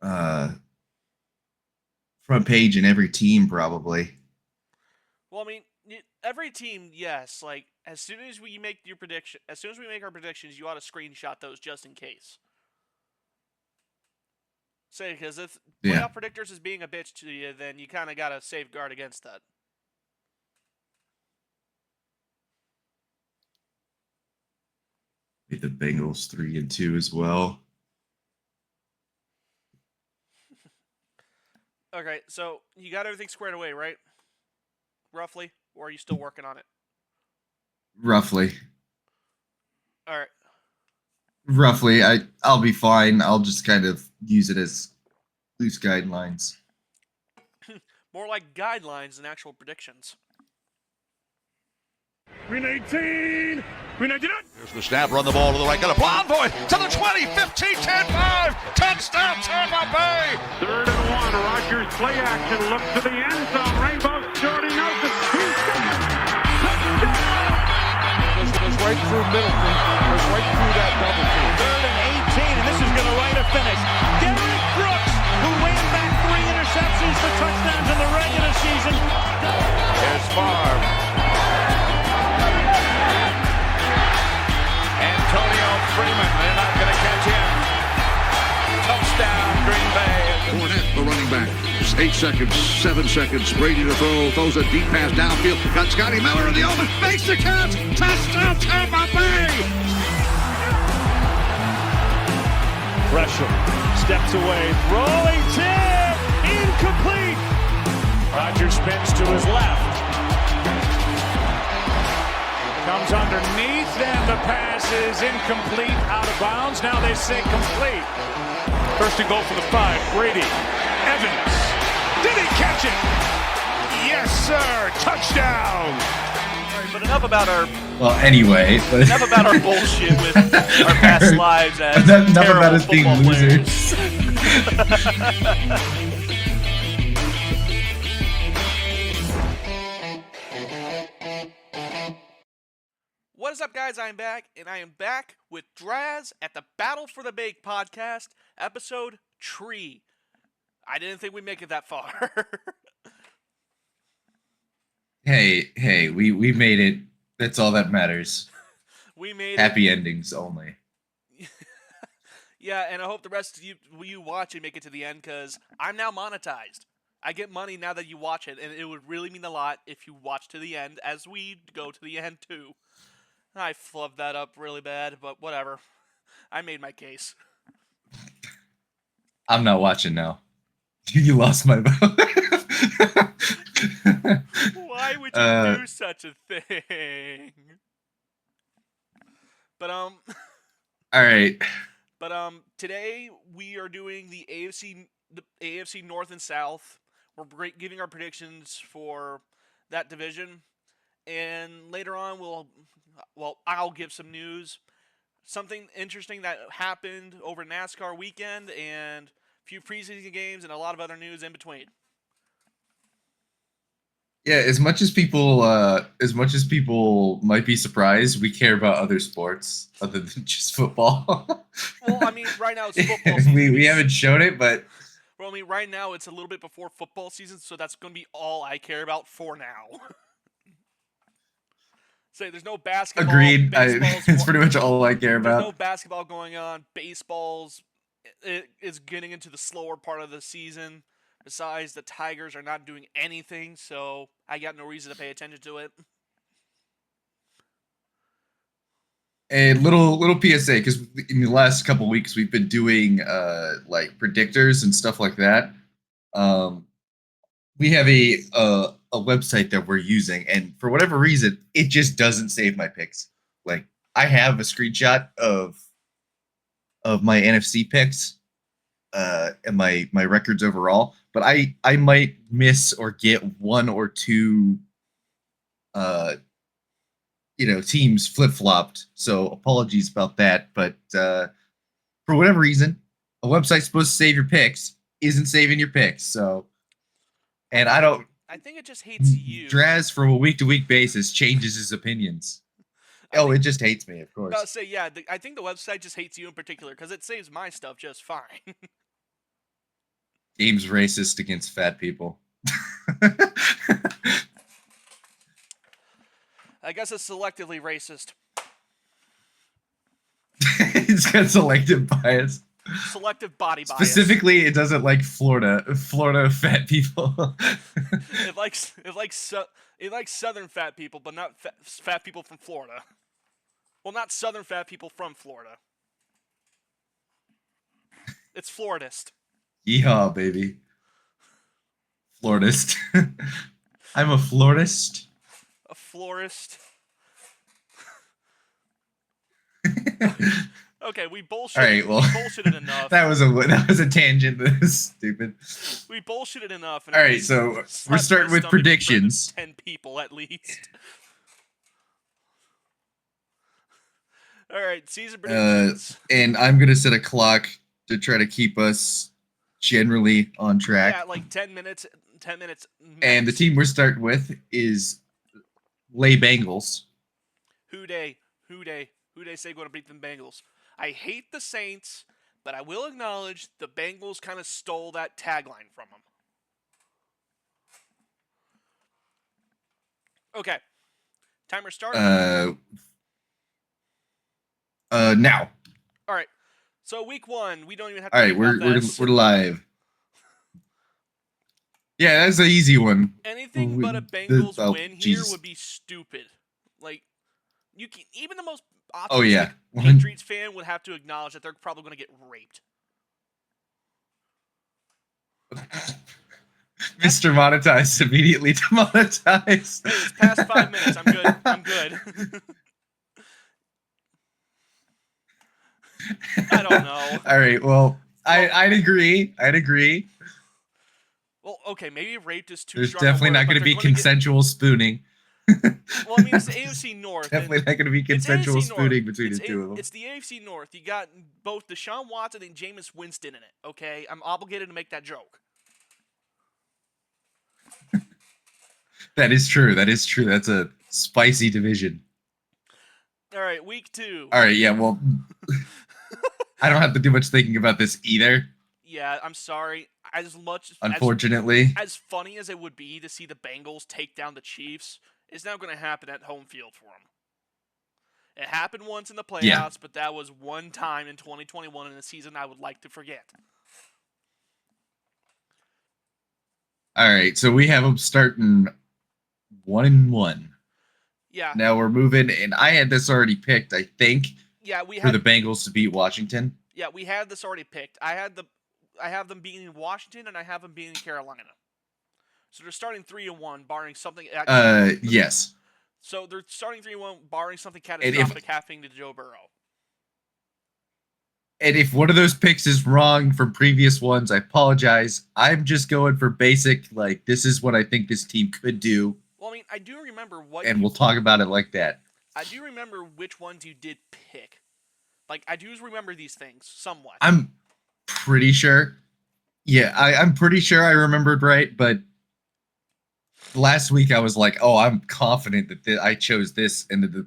uh, front page in every team, probably. Well, I mean, every team, yes. Like as soon as we make your prediction, as soon as we make our predictions, you ought to screenshot those just in case. Say, because if Yeah. playoff predictors is being a bitch to you, then you kind of got to safeguard against that. Made the Bengals 3-2 as well. Okay, so you got everything squared away, right? Roughly, or are you still working on it? Roughly. All right. Roughly. I'll be fine. I'll just kind of use it as loose guidelines. More like guidelines than actual predictions. Green 18. Green 19. Here's the snap, run the ball to the right, got a blind boy to the 20, 15, 10, 5. Touchdown, Tampa Bay. 3rd and 1. Rodgers play action. Look to the end zone. Rainbow Jordy Nelson. Goes right through Middleton. Goes right through that double team. 3rd and 18, and this is going to right a finish. Derek Brooks, who ran back 3 interceptions for touchdowns in the regular season. Here's Favre. Antonio Freeman, they're not going to catch him. Touchdown, Green Bay. Fournette, the running back. 8 seconds, 7 seconds. Brady to throw. Throws a deep pass downfield. Got Scotty Miller in the open. Makes the catch. Touchdown, Tampa Bay. Pressure. Steps away. Rolling tip. Incomplete. Rodgers spins to his left. Comes underneath, and the pass is incomplete, out of bounds. Now they say complete. 1st and goal for the 5. Brady. Evans. Did he catch it? Yes, sir. Touchdown. All right, but enough about our Anyway. enough about our bullshit with our past lives as Enough terrible about us being football losers. players. What is up, guys? I am back, and I am back with Draz at the Battle for the Bake podcast, episode Tree. I didn't think we'd make it that far. Hey, we made it. That's all that matters. We made Happy endings only. it. Yeah, and I hope the rest of you watch and make it to the end, because I'm now monetized. I get money now that you watch it, and it would really mean a lot if you watch to the end, as we go to the end too. I flubbed that up really bad, but whatever. I made my case. I'm not watching now. You lost my vote. Why would you do such a thing? But All right. But today we are doing the AFC North and South. We're giving our predictions for that division, and later on I'll give some news, something interesting that happened over NASCAR weekend, and a few preseason games, and a lot of other news in between. Yeah, as much as people might be surprised, we care about other sports other than just football. Well, I mean, right now it's football season. we haven't shown it, but Well, I mean, right now it's a little bit before football season, so that's going to be all I care about for now. Say, there's no basketball. agreed. It's pretty much all I care There's about. no basketball going on. Baseball's is getting into the slower part of the season. Besides, the Tigers are not doing anything, so I got no reason to pay attention to it. A little PSA, because in the last couple weeks we've been doing like predictors and stuff like that. We have a website that we're using, and for whatever reason, it just doesn't save my picks. Like, I have a screenshot of my NFC picks and my records overall, but I might miss or get one or two teams flip-flopped. So apologies about that, but for whatever reason, a website supposed to save your picks isn't saving your picks. So, and I think it just hates you. Draz, from a week-to-week basis, changes his opinions. It just hates me, of course. I'll say, yeah, I think the website just hates you in particular, because it saves my stuff just fine. Game's racist against fat people. I guess it's selectively racist. It's got selective bias. Selective body bias. Specifically, it doesn't like Florida fat people. It likes southern fat people, but not fat people from Florida. Well, not southern fat people from Florida. It's Floridist. Yeehaw, baby. Floridist. I'm a Floridist. A florist. Okay, we bullshitted. All right, well, we bullshitted enough. that was a tangent. That was stupid. We bullshitted enough. All right, so we're starting with predictions. 10 people at least. All right, season predictions. And I'm gonna set a clock to try to keep us generally on track. Yeah, like 10 minutes. 10 minutes. Max. And the team we're starting with is Lay Bengals. Who day say going to beat the Bengals? I hate the Saints, but I will acknowledge the Bengals kind of stole that tagline from them. Okay. Timer started. Now. All right. So week 1, we don't even have to. All right, we're live. Yeah, that's an easy one. Anything but a Bengals win here would be stupid. Like, you can even the most optimistic Patriots fan would have to acknowledge that they're probably going to get raped. Mr. Monetized immediately demonetized. Hey, it's past 5 minutes. I'm good. I'm good. I don't know. All right. Well, I'd agree. Well, okay, maybe raped is too There's strong. definitely not going to be consensual spooning. Well, I mean, it's the AFC North. Definitely not going to be consensual spooning between the two of them. It's the AFC North. You got both Deshaun Watson and Jameis Winston in it, okay? I'm obligated to make that joke. That is true. That's a spicy division. All right, week 2. All right, yeah, well, I don't have to do much thinking about this either. Yeah, I'm sorry. Unfortunately. As funny as it would be to see the Bengals take down the Chiefs, it's not going to happen at home field for them. It happened once in the playoffs, but that was one time in 2021 in a season I would like to forget. All right, so we have them starting 1-1. Yeah. Now we're moving, and I had this already picked, I think. Yeah, for the Bengals to beat Washington. Yeah, we had this already picked. I have them beating Washington, and I have them beating Carolina. So they're starting 3-1, barring something. Yes. So they're starting 3-1, barring something catastrophic happening to Joe Burrow. And if one of those picks is wrong from previous ones, I apologize. I'm just going for basic, like, this is what I think this team could do. Well, I mean, I do remember what. And we'll talk about it like that. I do remember which ones you did pick. Like, I do remember these things somewhat. I'm pretty sure. Yeah, I'm pretty sure I remembered right, but last week I was like, oh, I'm confident that I chose this, and the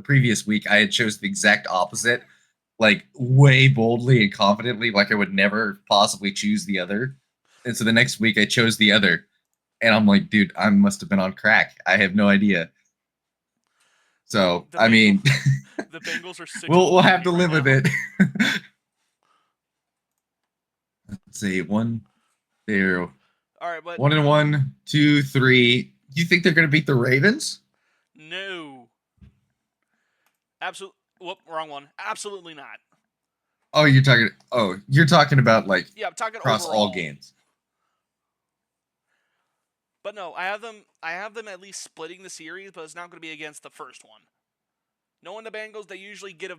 previous week I had chose the exact opposite, like way boldly and confidently, like I would never possibly choose the other. And so the next week I chose the other, and I'm like, dude, I must have been on crack. I have no idea. So I mean, the Bengals are 6. we'll have to live with it. Let's see, 1-0. All right, but 1-1, 2, 3. Do you think they're going to beat the Ravens? No. Absolutely. Whoop, wrong one. Absolutely not. Oh, you're talking about like I'm talking across overall. all games. But no, I have them at least splitting the series, but it's not going to be against the first one. Knowing the Bengals, they usually give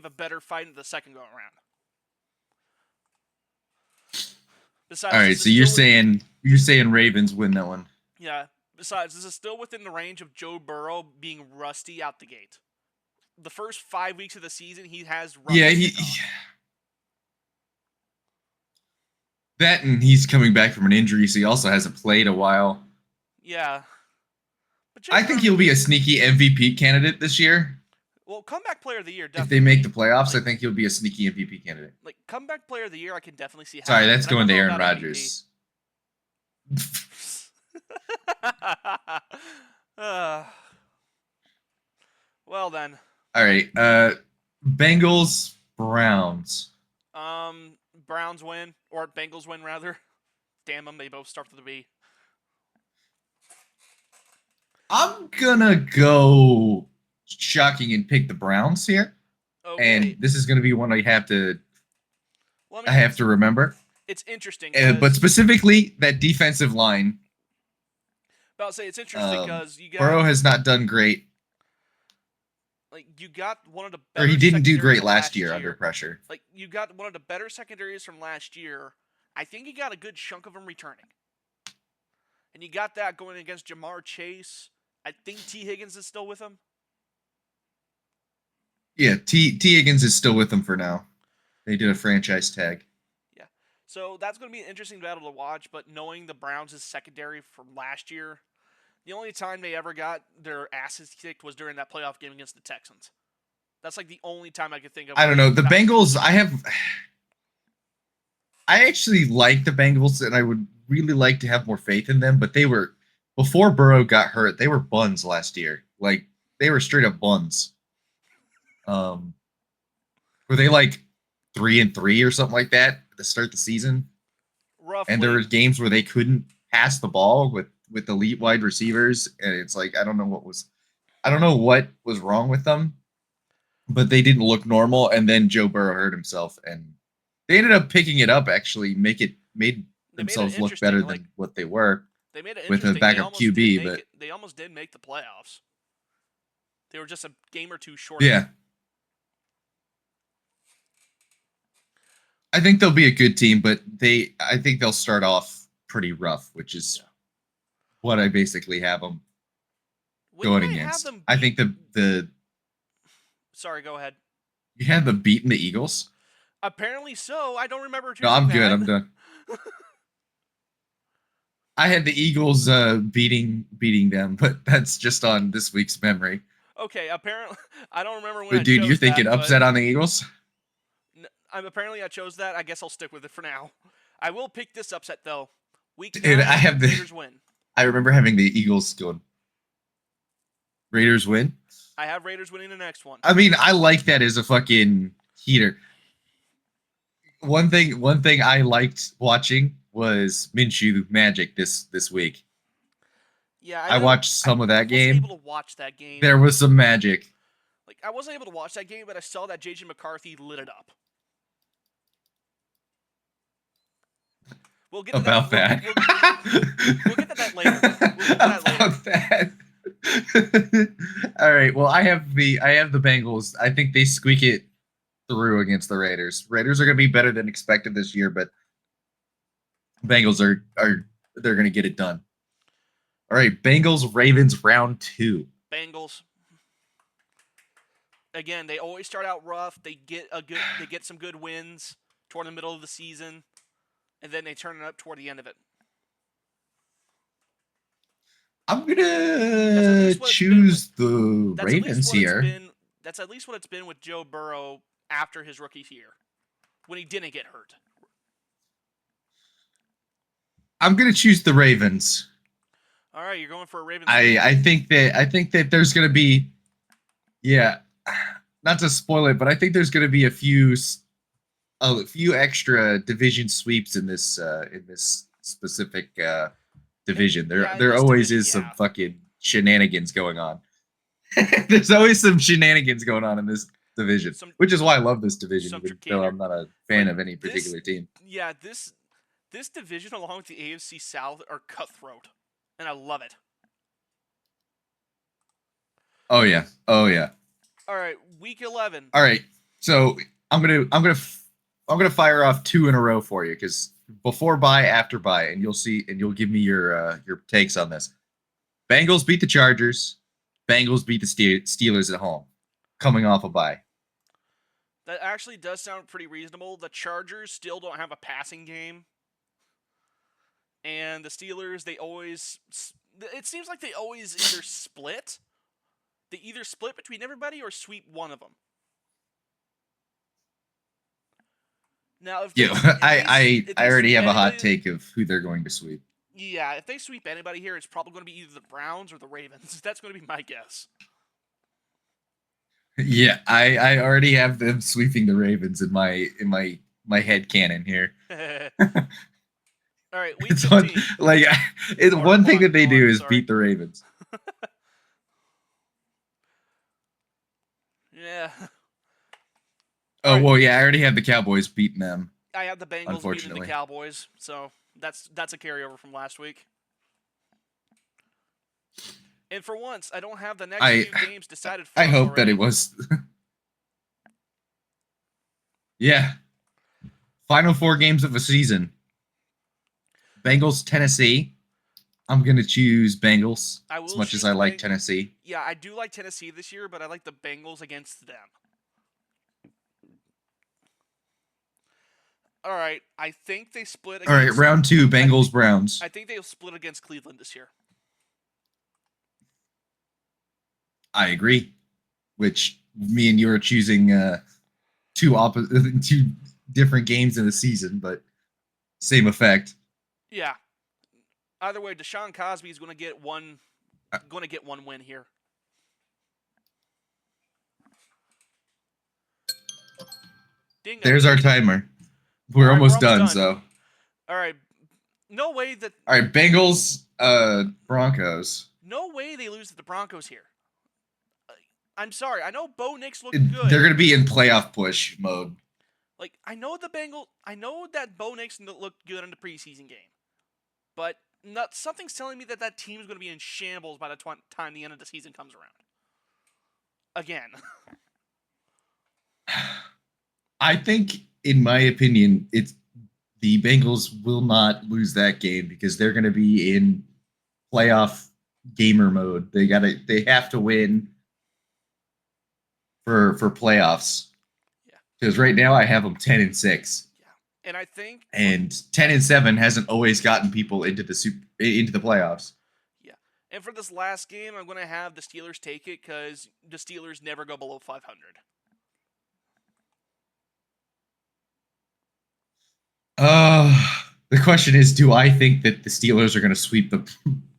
a better fight in the second go around. Besides, all right, so you're saying Ravens win that one. Yeah. Besides, this is still within the range of Joe Burrow being rusty out the gate. The first 5 weeks of the season, he has rusty. Yeah, that, and he's coming back from an injury, so he also hasn't played a while. Yeah. But I think he'll be a sneaky MVP candidate this year. Well, comeback player of the year, definitely. If they make the playoffs, I think he'll be a sneaky MVP candidate. Like, comeback player of the year, I can definitely see. Sorry, happening, that's but I going to don't know Aaron about Rodgers. MVP. Well then. All right. Bengals, Browns. Browns win, or Bengals win rather. Damn them, they both start with a B. I'm gonna go shocking and pick the Browns here, Okay. and this is gonna be one I have to Well, I have to remember. It's interesting, But specifically that defensive line. About to say it's interesting because you got Burrow has not done great, like you got one of the better or he didn't do secondaries great from last year under pressure. Like you got one of the better secondaries from last year. I think you got a good chunk of them returning, and you got that going against Jamar Chase. I think T. Higgins is still with him. Yeah, T. Higgins is still with them for now. They did a franchise tag. Yeah, so that's going to be an interesting battle to watch. But knowing the Browns' secondary from last year, the only time they ever got their asses kicked was during that playoff game against the Texans. That's like the only time I could think of. I don't know. The Bengals, I actually like the Bengals, and I would really like to have more faith in them, but they were, before Burrow got hurt, they were buns last year. Like, they were straight up buns. Were they like 3-3 or something like that to start the season? Roughly. And there were games where they couldn't pass the ball with elite wide receivers, and it's like I don't know what was wrong with them, but they didn't look normal. And then Joe Burrow hurt himself, and they ended up picking it up. Actually, made themselves look better than what they were. They made it with a backup QB, but they almost did make the playoffs. They were just a game or two short. Yeah. I think they'll be a good team, but I think they'll start off pretty rough, which is what I basically have them going against. I think the Sorry, go ahead. You have them beating the Eagles? Apparently so. I don't remember. No, I'm good. I'm done. I had the Eagles beating them, but that's just on this week's memory. Okay, apparently I don't remember when. But dude, you're thinking upset on the Eagles? Apparently I chose that. I guess I'll stick with it for now. I will pick this upset though. Week 9, Dude, I have the Raiders win. I remember having the Eagles going. Raiders win? I have Raiders winning the next one. I mean, I like that as a fucking heater. One thing I liked watching was Minshew Magic this week. Yeah, I watched some of that game. I wasn't able to watch that game. There was some magic. Like I wasn't able to watch that game, but I saw that JJ McCarthy lit it up. We'll get to about that. We'll get to that later. About that. All right. Well, I have the Bengals. I think they squeak it through against the Raiders. Raiders are going to be better than expected this year, but Bengals they're going to get it done. All right, Bengals Ravens round 2. Bengals. Again, they always start out rough. They get some good wins toward the middle of the season, and then they turn it up toward the end of it. I'm gonna choose the Ravens here. That's at least what it's been with Joe Burrow after his rookie year, when he didn't get hurt. I'm gonna choose the Ravens. All right, you're going for a Ravens. I think that there's gonna be, not to spoil it, but I think there's gonna be a few extra division sweeps in this specific division. There always is some fucking shenanigans going on. There's always some shenanigans going on in this division, which is why I love this division, even though I'm not a fan of any particular team. Yeah, this division along with the AFC South are cutthroat, and I love it. Oh yeah. All right, week 11. All right, so I'm gonna fire off 2 in a row for you, because before bye, after bye, and you'll give me your takes on this. Bengals beat the Chargers. Bengals beat the Steelers at home, coming off a bye. That actually does sound pretty reasonable. The Chargers still don't have a passing game. And the Steelers, it seems like they always either split. They either split between everybody or sweep one of them. Now, if Yeah, I already have a hot take of who they're going to sweep. Yeah, if they sweep anybody here, it's probably going to be either the Browns or the Ravens. That's going to be my guess. Yeah, I already have them sweeping the Ravens in my head canon here. All right, week It's 15. one thing that they do is sorry. beat the Ravens. Yeah. Oh, well, yeah, I already have the Cowboys beating them. I have the Bengals beating the Unfortunately. Cowboys, so that's a carryover from last week. And for once, I don't have the next few games decided for I us hope already. that it was. Yeah. Final 4 games of a season. Bengals, Tennessee. I'm going to choose Bengals as much as I like Tennessee. Yeah, I do like Tennessee this year, but I like the Bengals against them. All right, I think they split against... All right, round 2, Bengals, Browns. I think they'll split against Cleveland this year. I agree. Which me and you are choosing two different games in the season, but same effect. Yeah. Either way, Deshaun Cosby is going to get one win here. Dingo. There's our timer. We're almost done, so. All right. No way that... All right, Bengals, Broncos. No way they lose to the Broncos here. I'm sorry. I know Bo Nix looked good. They're going to be in playoff push mode. Like, I know that Bo Nix looked good in the preseason game. But something's telling me that team is going to be in shambles by the time the end of the season comes around. Again. I think, in my opinion, the Bengals will not lose that game because they're going to be in playoff gamer mode. They have to win for playoffs. Yeah. Because right now I have them 10-6. Yeah. And I think 10-7 hasn't always gotten people into the playoffs. Yeah. And for this last game, I'm going to have the Steelers take it because the Steelers never go below 500. The question is, do I think that the Steelers are going to sweep the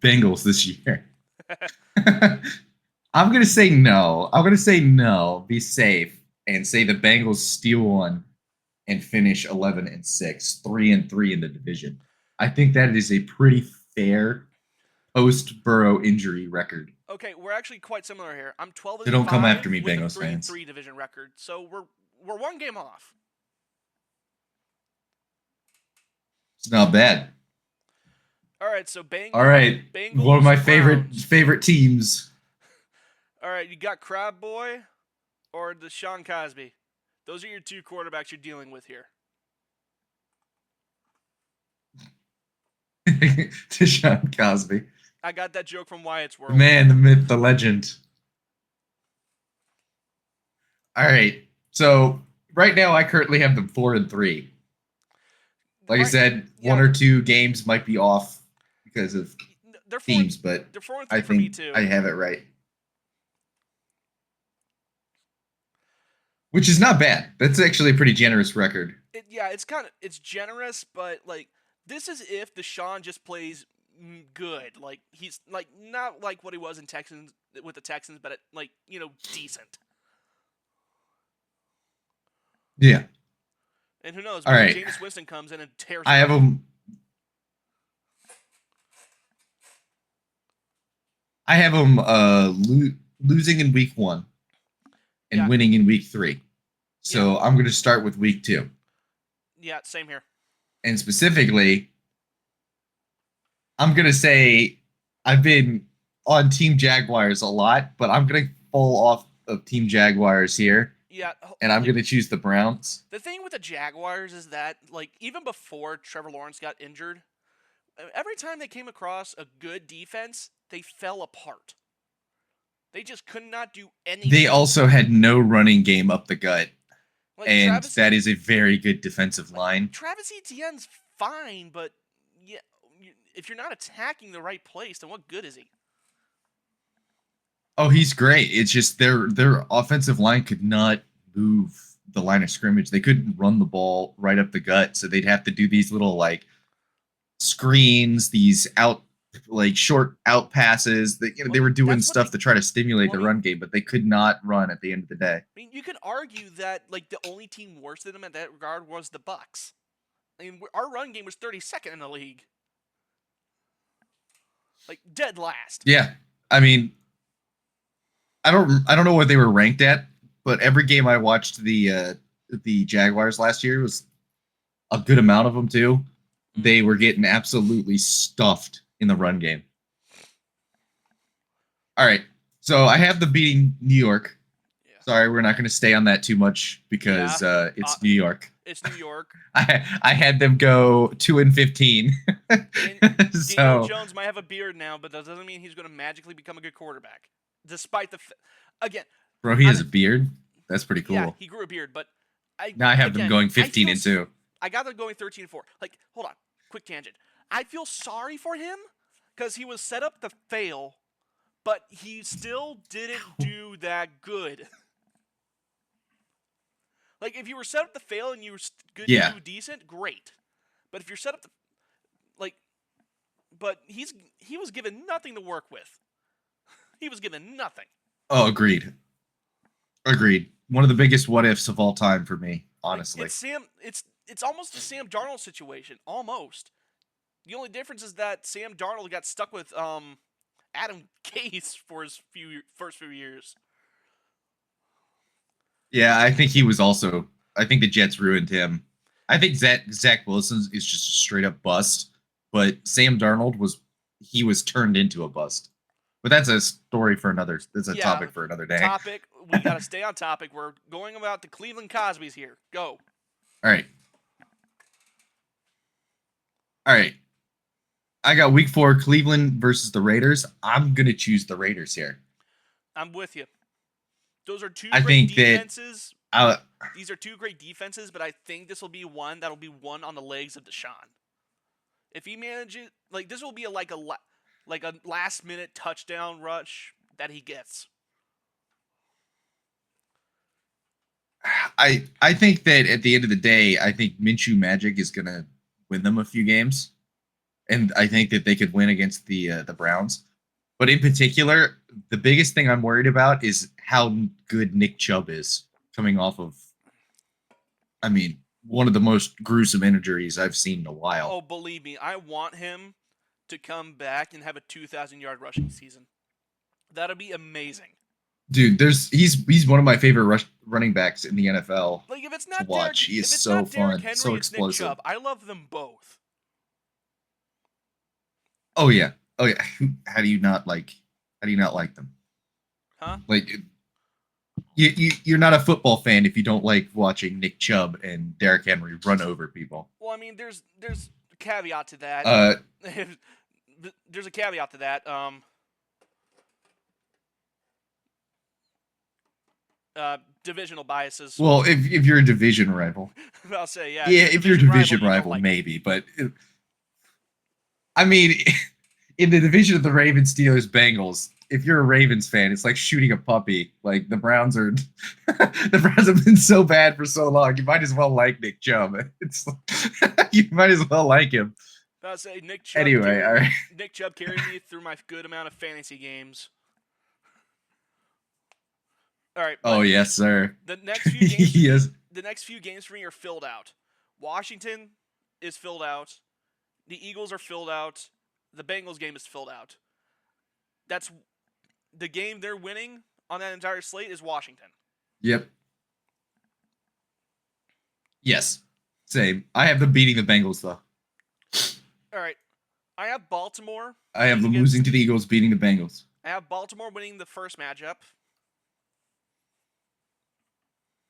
Bengals this year? I'm going to say no. I'm going to say no, be safe, and say the Bengals steal one and finish 11-6, 3-3 in the division. I think that is a pretty fair post-Burrow injury record. Okay, we're actually quite similar here. I'm 12-5. So don't come after me, with Bengals a 3-3 fans. division record. So we're one game off. It's not bad. All right, so Bengals. All right, Bengals, one of my Browns. favorite teams. All right, you got Crab Boy or Deshaun Cosby. Those are your two quarterbacks you're dealing with here. Deshaun Cosby. I got that joke from Wyatt's World. The man, the myth, the legend. All right, so right now I currently have them 4-3. Like I said, one or two games might be off because of teams, but they're 4-3 I for me think too. I have it right. Which is not bad. That's actually a pretty generous record. It's generous, but like this is if Deshaun just plays good. Like he's like not like what he was in Texans with the Texans, but like decent. Yeah. And who knows? All right. Jameis Winston comes in and tears. I have them. I have them losing in week 1 and winning in week 3. So I'm going to start with week 2. Yeah, same here. And specifically, I'm going to say I've been on Team Jaguars a lot, but I'm going to fall off of Team Jaguars here. Yeah. And I'm going to choose the Browns. The thing with the Jaguars is that, like, even before Trevor Lawrence got injured, every time they came across a good defense, they fell apart. They just could not do anything. They also had no running game up the gut. Like and that is a very good defensive line. Travis Etienne's fine, but yeah, if you're not attacking the right place, then what good is he? Oh, he's great. It's just their offensive line could not move the line of scrimmage. They couldn't run the ball right up the gut, so they'd have to do these little like screens, these short out passes. They were doing stuff to try to stimulate the run game, but they could not run at the end of the day. I mean, you could argue that like the only team worse than them in that regard was the Bucks. I mean, our run game was 32nd in the league, like dead last. Yeah, I mean, I don't know what they were ranked at, but every game I watched the Jaguars last year was a good amount of them too. They were getting absolutely stuffed in the run game. All right, so I have the beating New York. Yeah. Sorry, we're not going to stay on that too much because it's New York. It's New York. I had them go 2-15. Daniel Jones might have a beard now, but that doesn't mean he's going to magically become a good quarterback. Despite the again, bro, he has a beard. That's pretty cool. Yeah, he grew a beard, but now I have them going 15-2. I got them going 13-4. Like, hold on, quick tangent. I feel sorry for him because he was set up to fail, but he still didn't do that good. Like, if you were set up to fail and you were good to do decent, great. But if you're set up to, like, but he was given nothing to work with. He was given nothing. Oh, agreed. One of the biggest what ifs of all time for me, honestly. It's almost a Sam Darnold situation, almost. The only difference is that Sam Darnold got stuck with Adam Gase for his first few years. Yeah, I think he was also. I think the Jets ruined him. I think Zach Wilson is just a straight up bust, but Sam Darnold was turned into a bust. But that's a story for another. That's a topic for another day. We gotta stay on topic. We're going about the Cleveland Cosbys here. Go. All right. I got Week 4 Cleveland versus the Raiders. I'm gonna choose the Raiders here. I'm with you. Those are two I great think defenses. These are two great defenses, but I think this will be one that'll be one on the legs of Deshaun. If he manages, like this will be a last minute touchdown rush that he gets. I think that at the end of the day, I think Minshew Magic is gonna win them a few games, and I think that they could win against the Browns. But in particular, the biggest thing I'm worried about is how good Nick Chubb is coming off of, I mean, one of the most gruesome injuries I've seen in a while. Oh, believe me, I want him to come back and have a 2,000-yard rushing season. That'd be amazing. Dude, he's one of my favorite running backs in the NFL. Like if it's not to watch, he is so fun, so explosive. Nick Chubb, I love them both. Oh yeah. How do you not like them? Huh? Like you're not a football fan if you don't like watching Nick Chubb and Derrick Henry run over people. Well, I mean, there's a caveat to that. There's a caveat to that. Divisional biases. Well, if you're a division rival. I'll say, yeah. Yeah, if you're a division rival, maybe. But, I mean, in the division of the Ravens, Steelers, Bengals, if you're a Ravens fan, it's like shooting a puppy. Like, the Browns have been so bad for so long. You might as well like Nick Chubb. You might as well like him. I'll say, Nick Chubb. Anyway, all right. Nick Chubb carried me through my good amount of fantasy games. All right. Oh yes, sir. The next few games, yes. The next few games for me are filled out. Washington is filled out. The Eagles are filled out. The Bengals game is filled out. That's the game they're winning on that entire slate is Washington. Yep. Yes. Same. I have them beating the Bengals though. All right. I have Baltimore. I have them losing to the Eagles, beating the Bengals. I have Baltimore winning the first matchup.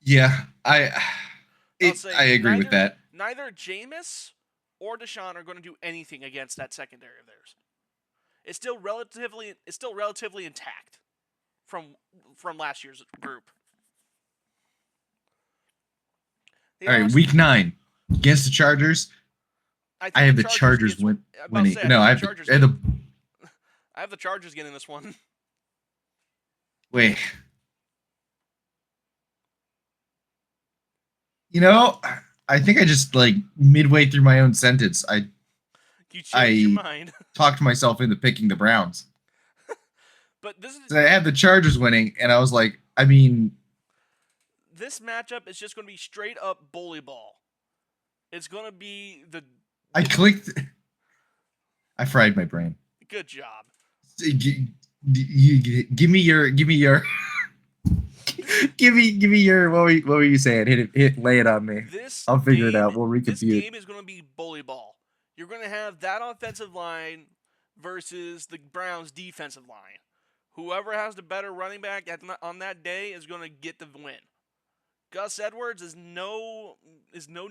Yeah, I agree with that. Neither Jameis or Deshaun are going to do anything against that secondary of theirs. It's still relatively intact from last year's group. All right, week 9 against the Chargers. I have the Chargers winning. No, I have the Chargers getting this one. Wait. You know, I think I just like midway through my own sentence, You changed your mind. talked myself into picking the Browns. But this is So I had the Chargers winning, and I was like, I mean, this matchup is just going to be straight up bully ball. It's going to be the. I clicked. I fried my brain. Good job. Give me your. give me your. What were you saying? Lay it on me. I'll figure it out. We'll recompute. This game is going to be bully ball. You're going to have that offensive line versus the Browns defensive line. Whoever has the better running back on that day is going to get the win. Gus Edwards is no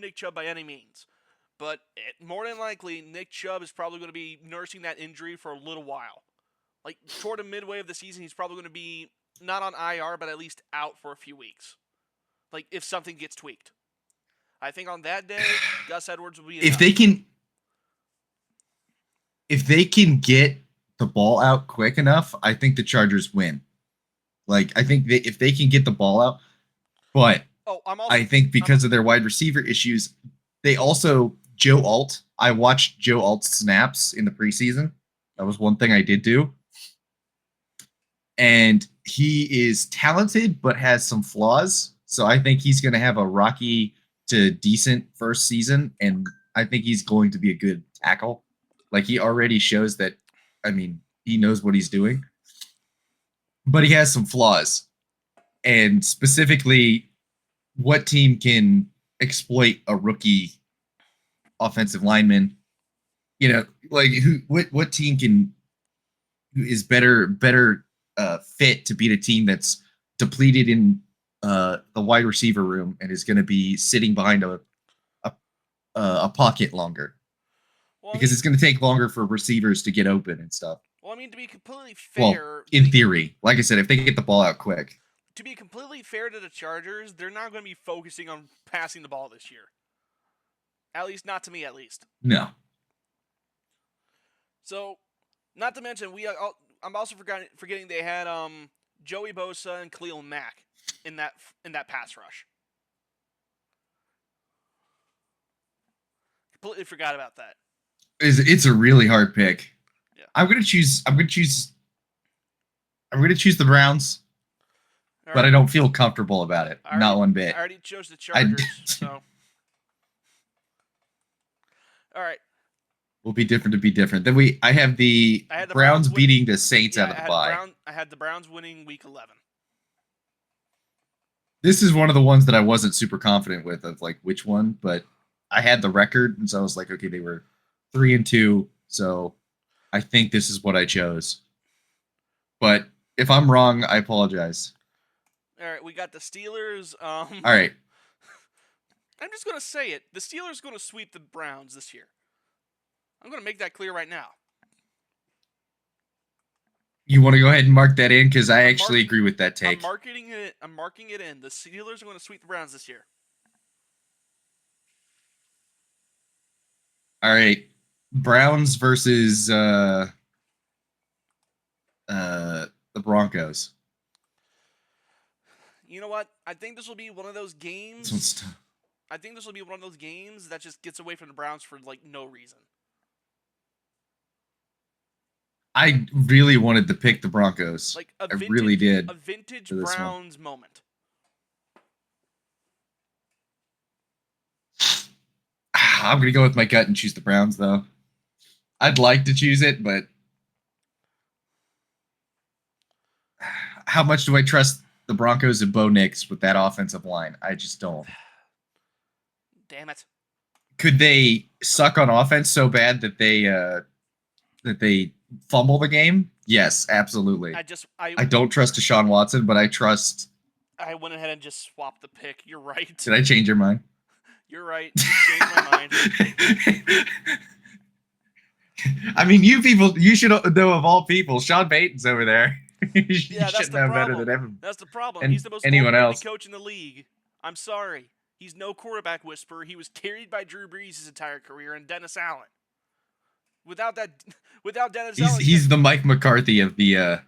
Nick Chubb by any means, but more than likely Nick Chubb is probably going to be nursing that injury for a little while. Like toward the midway of the season, he's probably going to be not on IR, but at least out for a few weeks. Like if something gets tweaked, I think on that day Gus Edwards will be enough. If they can get the ball out quick enough, I think the Chargers win. Like I think if they can get the ball out, but I think because of their wide receiver issues, they also Joe Alt. I watched Joe Alt's snaps in the preseason. That was one thing I did do. And he is talented, but has some flaws. So I think he's going to have a rocky to decent first season. And I think he's going to be a good tackle. Like he already shows that, I mean, he knows what he's doing. But he has some flaws. And specifically, what team can exploit a rookie offensive lineman? You know, like what team is better fit to beat a team that's depleted in the wide receiver room and is going to be sitting behind a pocket longer, because it's going to take longer for receivers to get open and stuff. Well, I mean, to be completely fair, in theory, like I said, if they get the ball out quick. To be completely fair to the Chargers, they're not going to be focusing on passing the ball this year. At least not to me, at least. No. So, not to mention, I'm also forgetting they had Joey Bosa and Khalil Mack in that pass rush. Completely forgot about that. It's a really hard pick. Yeah. I'm gonna choose the Browns, but I don't feel comfortable about it. Not one bit. I already chose the Chargers, so. All right. Will be different to be different. Then I have the Browns beating the Saints out of the bye. I had the Browns winning week 11. This is one of the ones that I wasn't super confident with of like which one, but I had the record, and so I was like, okay, they were 3-2, so I think this is what I chose. But if I'm wrong, I apologize. All right, we got the Steelers. All right. I'm just going to say it. The Steelers are going to sweep the Browns this year. I'm going to make that clear right now. You want to go ahead and mark that in? Because I actually agree with that take. I'm marking it in. The Steelers are going to sweep the Browns this year. All right. Browns versus the Broncos. You know what? I think this will be one of those games. I think this will be one of those games that just gets away from the Browns for like no reason. I really wanted to pick the Broncos. Like I really did. A vintage Browns moment. I'm going to go with my gut and choose the Browns, though. I'd like to choose it, but how much do I trust the Broncos and Bo Nix with that offensive line? I just don't. Damn it. Could they suck on offense so bad that they fumble the game? Yes, absolutely. I don't trust Deshaun Watson, but I trust. I went ahead and just swapped the pick. You're right. Did I change your mind? You're right. You changed my mind. I mean, you should know of all people. Sean Payton's over there. Yeah, that's the problem. Better than him. That's the problem. And he's the most anyone coach in the league. I'm sorry. He's no quarterback whisperer. He was carried by Drew Brees his entire career and Dennis Allen. Without Dennis Allen, he's the Mike McCarthy of the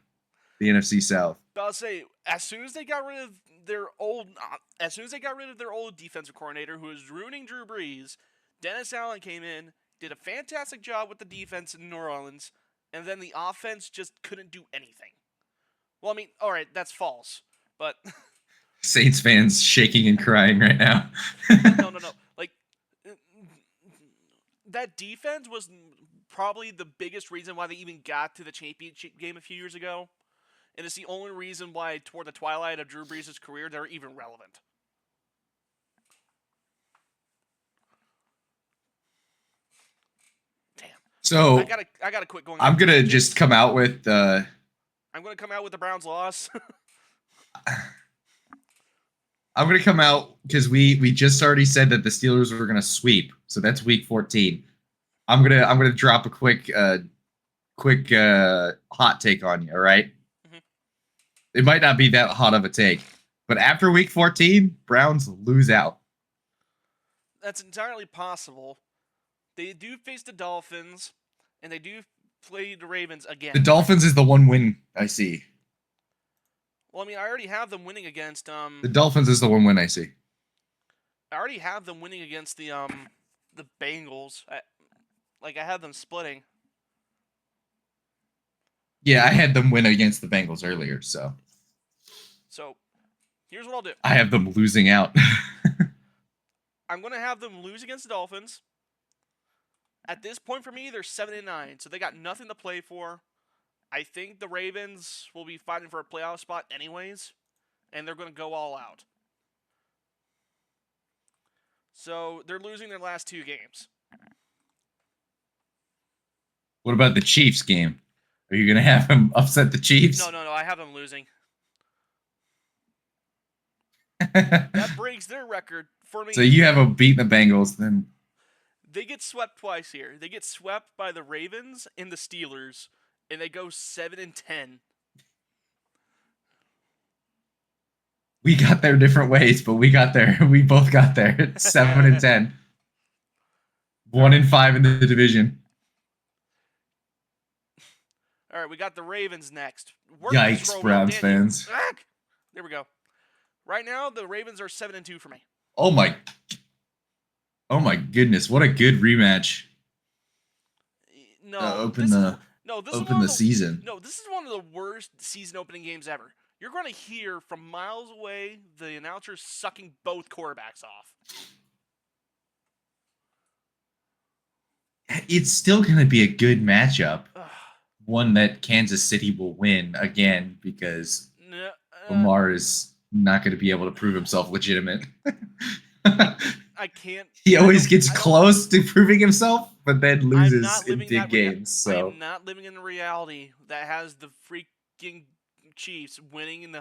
the NFC South. But I'll say, as soon as they got rid of their old defensive coordinator who was ruining Drew Brees, Dennis Allen came in, did a fantastic job with the defense in New Orleans, and then the offense just couldn't do anything. Well, I mean, all right, that's false, but Saints fans shaking and crying right now. no. Like, that defense was probably the biggest reason why they even got to the championship game a few years ago. And it's the only reason why, toward the twilight of Drew Brees' career, they're even relevant. Damn. So I gotta quit going. I'm gonna just come out with. I'm gonna come out with the Browns' loss. I'm gonna come out because we just already said that the Steelers were gonna sweep, so that's week 14. I'm gonna drop a quick hot take on you. All right. It might not be that hot of a take, but after week 14, Browns lose out. That's entirely possible. They do face the Dolphins, and they do play the Ravens again. The Dolphins is the one win I see. Well, I mean, I already have them winning against The Dolphins is the one win I see. I already have them winning against the Bengals. I have them splitting. Yeah, I had them win against the Bengals earlier, so. So, here's what I'll do. I have them losing out. I'm going to have them lose against the Dolphins. At this point for me, they're 7-9, so they got nothing to play for. I think the Ravens will be fighting for a playoff spot anyways, and they're going to go all out. So, they're losing their last 2 games. What about the Chiefs game? Are you going to have them upset the Chiefs? No, I have them losing. That breaks their record for me. So you have them beating the Bengals, then. They get swept twice here. They get swept by the Ravens and the Steelers, and they go 7-10. We got there different ways, but we got there. We both got there. 7-10. 1-5 in the division. All right, we got the Ravens next. Yikes, Browns fans. There we go. Right now, the Ravens are 7-2 for me. Oh my goodness! What a good rematch. No, Open the season. No, this is one of the worst season opening games ever. You're going to hear from miles away the announcers sucking both quarterbacks off. It's still going to be a good matchup. One that Kansas City will win again because Lamar is not going to be able to prove himself legitimate. I can't. He always gets close to proving himself, but then loses in big games. So I'm not living in the reality that has the freaking Chiefs winning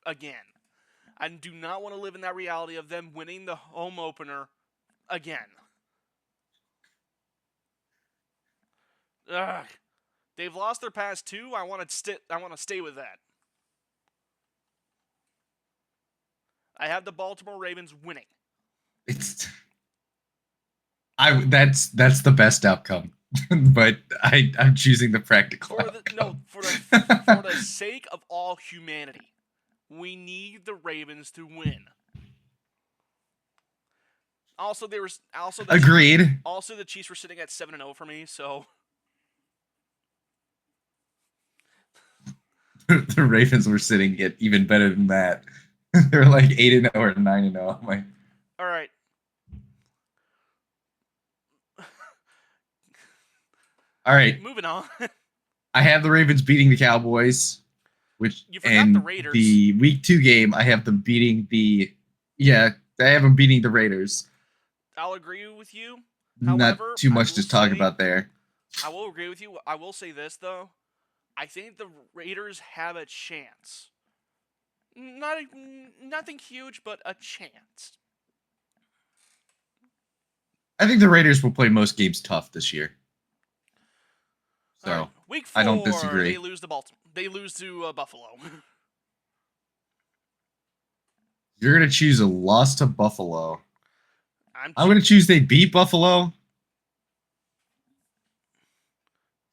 again. I do not want to live in that reality of them winning the home opener again. Ugh. They've lost their past 2. I want to stay with that. I have the Baltimore Ravens winning. That's the best outcome, but I'm choosing the practical outcome. For the sake of all humanity, we need the Ravens to win. Also, Agreed. Also, the Chiefs were sitting at 7-0 for me, so. The Ravens were sitting at even better than that. They're like 8-0 or 9-0. I'm like, all right. All right. Moving on. I have the Ravens beating the Cowboys, you forgot the Raiders. The week 2 game, I have them beating I have them beating the Raiders. I'll agree with you. Not However, too much to talk about there. I will agree with you. I will say this though. I think the Raiders have a chance. Nothing huge, but a chance. I think the Raiders will play most games tough this year. So right. Week 4, I don't disagree. They lose to Baltimore. They lose to Buffalo. You're gonna choose a loss to Buffalo. I'm I'm gonna choose they beat Buffalo.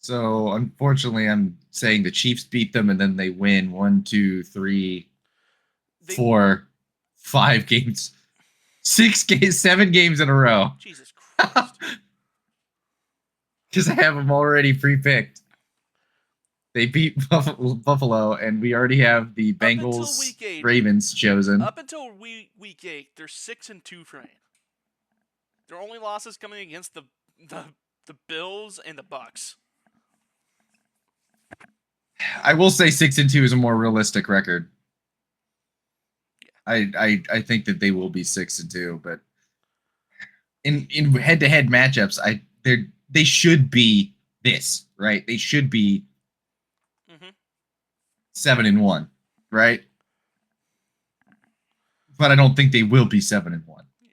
So unfortunately, I'm saying the Chiefs beat them, and then they win 1, 2, 3, 4, 5 games, 6 games, 7 games in a row. Jesus Christ. Because I have them already pre-picked. They beat Buffalo, and we already have the Bengals, week 8, Ravens chosen. Up until week 8, they're 6-2 for me. Their only losses coming against the Bills and the Bucks. I will say 6-2 is a more realistic record. I think that they will be 6-2, but in head-to-head matchups, they should be this, right? They should be 7-1, right? But I don't think they will be 7-1. Yeah.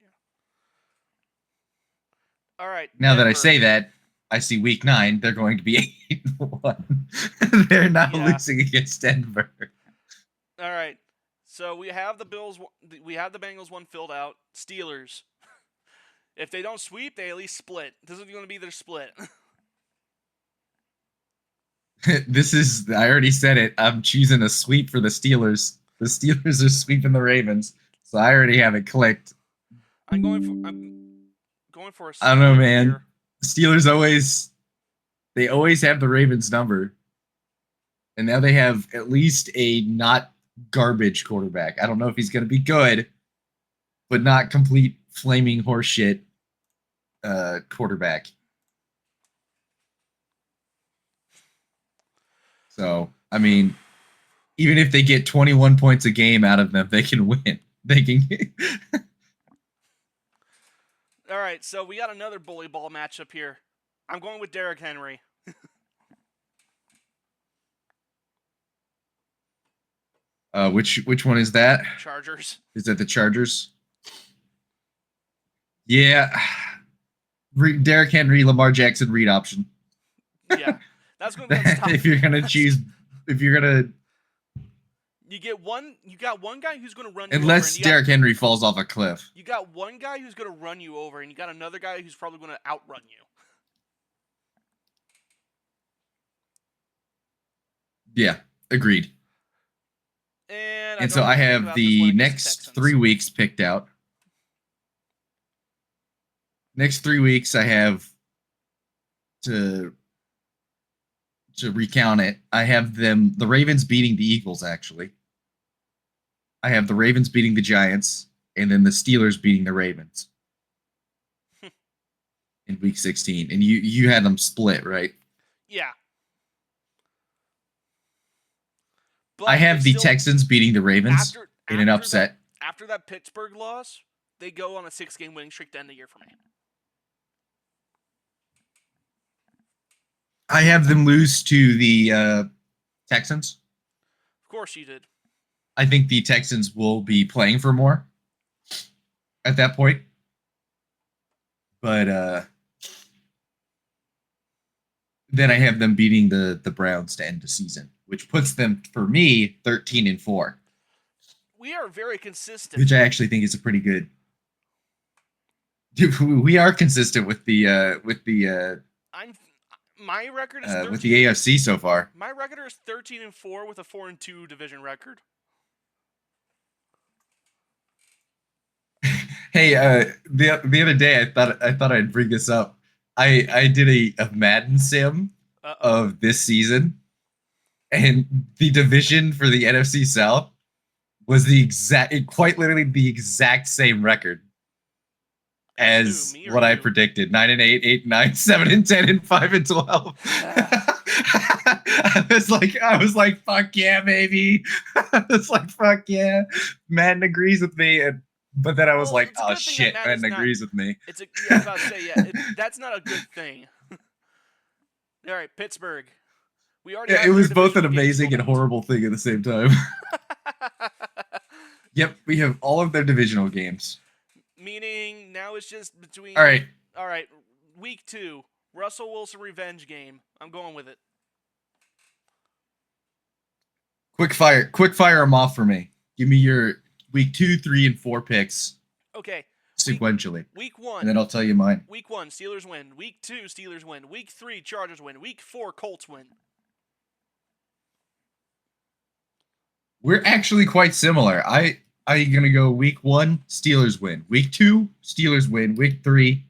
All right. Now that I say that, I see week 9, they're going to be 8-1. They're now losing against Denver. All right. So we have the Bengals one filled out. Steelers. If they don't sweep, they at least split. This is going to be their split. I already said it. I'm choosing a sweep for the Steelers. The Steelers are sweeping the Ravens. So I already have it clicked. I'm going for a I don't know, man. Here. Steelers always have the Ravens number. And now they have at least a not garbage quarterback. I don't know if he's going to be good, but not complete flaming horseshit quarterback. So, I mean, even if they get 21 points a game out of them, they can win. They can. All right, so we got another bully ball matchup here. I'm going with Derrick Henry. Which one is that? Chargers. Is that the Chargers? Yeah. Derrick Henry, Lamar Jackson, read option. Yeah. That's going to be tough. If you're going to choose, you got one guy who's going to run you unless Derrick Henry falls off a cliff. You got one guy who's going to run you over, and you got another guy who's probably going to outrun you. Yeah, agreed. And so I have the next 3 weeks picked out. Next 3 weeks, I have to recount it. I have the Ravens beating the Eagles, actually. I have the Ravens beating the Giants, and then the Steelers beating the Ravens in week 16. And you had them split, right? Yeah. But I have the Texans beating the Ravens in an upset. After that Pittsburgh loss, they go on a 6-game winning streak to end the year for me. I have them lose to the Texans. Of course you did. I think the Texans will be playing for more at that point. But then I have them beating the Browns to end the season, which puts them, for me, 13-4. We are very consistent. Which I actually think is a pretty good. We are consistent with the my record is 13, with the AFC so far. My record is 13-4 with a 4-2 division record. Hey, the other day I thought I'd bring this up. I did a Madden sim of this season, and the division for the NFC South was quite literally the exact same record as what I predicted: 9-8, 8-9, 7-10, and 5-12. I was like, fuck yeah, baby! I was like, fuck yeah, Madden agrees with me, but then I was like, oh shit, Madden agrees with me. I was about to say, that's not a good thing. All right, Pittsburgh. We already. Yeah, it was both an amazing and horrible thing at the same time. Yep, we have all of their divisional games. Meaning now it's just between. All right, week 2, Russell Wilson revenge game. I'm going with it. Quick fire them off for me. Give me your week 2, 3, and 4 picks. Okay, sequentially, Week 1. and then I'll tell you mine. Week 1, Steelers win. Week 2, Steelers win. Week 3, Chargers win. Week 4, Colts win. We're actually quite similar. I'm gonna go week 1, Steelers win. Week 2, Steelers win. Week 3,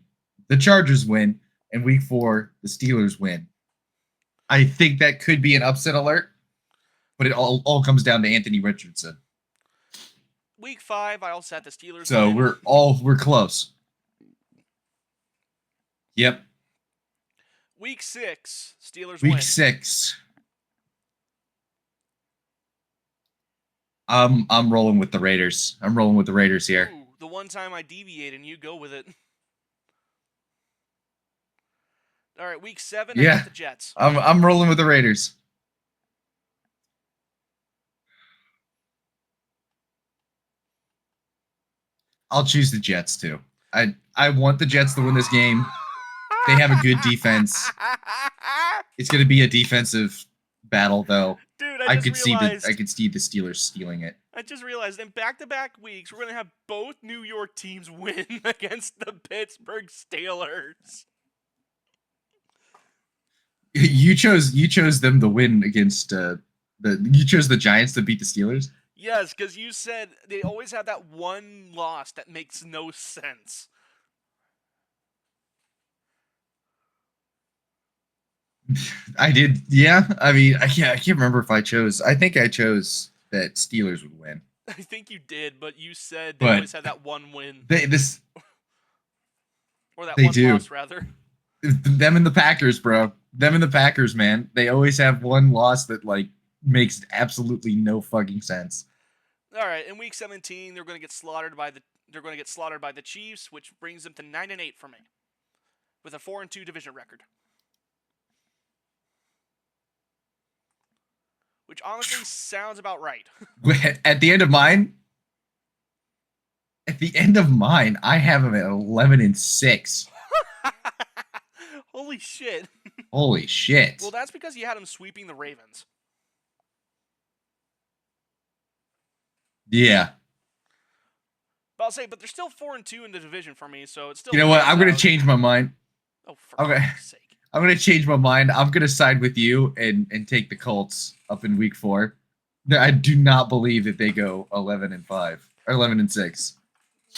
the Chargers win, and week 4, the Steelers win. I think that could be an upset alert, but it all comes down to Anthony Richardson. Week 5, I also had the Steelers So win. we're close. Yep. Week 6, Steelers Week win. 6. I'm rolling with the Raiders. I'm rolling with the Raiders here. Ooh, the one time I deviate and you go with it. All right, week 7, I Yeah. got the Jets. I'm rolling with the Raiders. I'll choose the Jets too. I want the Jets to win this game. They have a good defense. It's going to be a defensive battle though. Dude, I I could realized, see the Steelers stealing it. I just realized in back-to-back weeks, we're going to have both New York teams win against the Pittsburgh Steelers. You chose them to win against you chose the Giants to beat the Steelers? Yes, because you said they always have that one loss that makes no sense. I did. Yeah. I mean, I can't remember if I chose. I think I chose that Steelers would win. I think you did, but you said they But always have that one win. Or that they one do. loss, rather. Them and the Packers, bro. Them and the Packers, man. They always have one loss that like makes absolutely no fucking sense. All right, in week 17, they're going to get slaughtered by the Chiefs, which brings them to 9-8 for me, with a 4-2 division record. Which honestly sounds about right. At the end of mine, I have them at 11-6. Holy shit. Holy shit. Well, that's because you had them sweeping the Ravens. Yeah. But I'll say, but they're still 4-2 in the division for me, so it's still. You know what? I'm gonna out. change my mind. Oh, for Okay. God's sake. I'm gonna change my mind. I'm gonna side with you and take the Colts up in week 4. I do not believe that they go 11-5 or 11-6.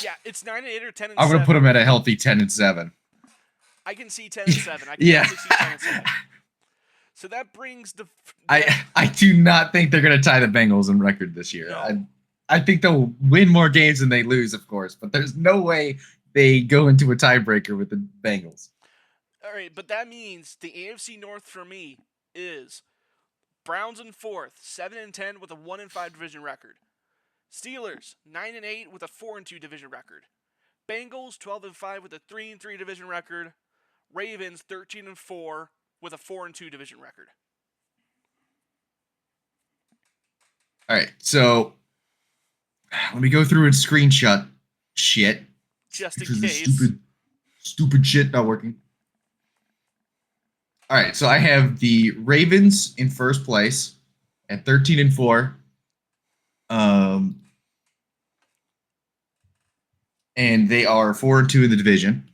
Yeah, it's 9-8 or 10-7. I'm gonna put them at a healthy 10-7. I can see 10-7. I can Yeah. definitely see 10-7. So that brings the. I do not think they're gonna tie the Bengals in record this year. No. I think they'll win more games than they lose, of course, but there's no way they go into a tiebreaker with the Bengals. All right, but that means the AFC North for me is Browns in 4th, 7-10 with a 1-5 division record. Steelers 9-8 with a 4-2 division record. Bengals 12-5 with a 3-3 division record. Ravens 13-4 with a 4-2 division record. All right, so let me go through and screenshot shit. Just in Because case. the stupid shit not working. All right, so I have the Ravens in first place at 13-4. And they are 4-2 in the division.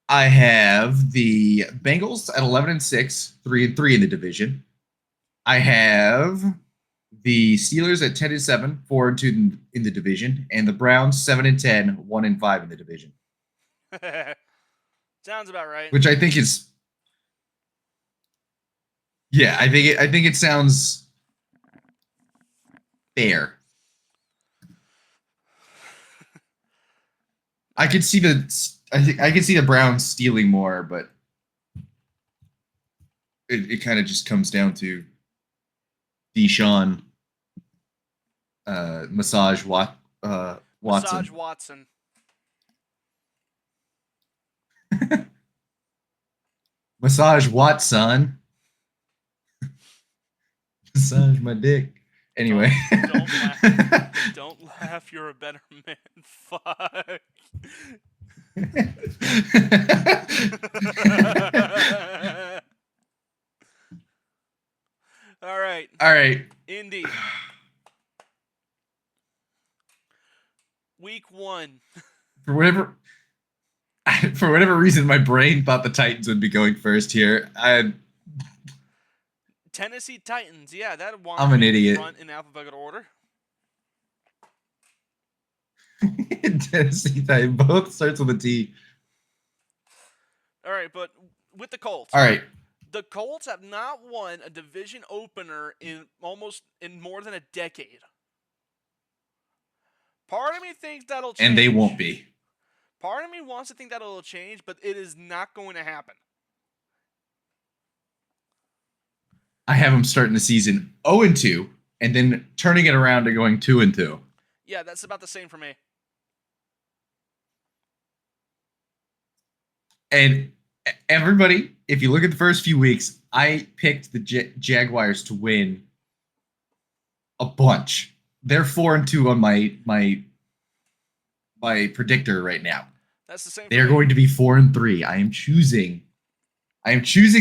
I have the Bengals at 11-6, 3-3 in the division. I have the Steelers at 10-7, 4-2 in the division, and the Browns 7-10, 1-5 in the division. Sounds about right. Which I think is, yeah, I think it sounds fair. I could see the Browns stealing more, but it kind of just comes down to Deshaun Watson. Massage Watson. Massage Watson. Massage my dick. Anyway. Don't laugh. Don't laugh. You're a better man. Fuck. All right. All right. Indy. Week 1. For whatever reason, my brain thought the Titans would be going first here. Tennessee Titans. Yeah, that one. I'm an idiot. Front in alphabetical order. Tennessee Titans. Both starts with a T. All right, but with the Colts. All right. The Colts have not won a division opener in more than a decade. Part of me thinks that'll change. And they won't be. Part of me wants to think that'll change, but it is not going to happen. I have them starting the season 0-2 and then turning it around to going 2-2. Yeah, that's about the same for me. And everybody, if you look at the first few weeks, I picked the Jaguars to win a bunch. They're 4-2 on my predictor right now. That's the same. They're going to be 4-3. I am choosing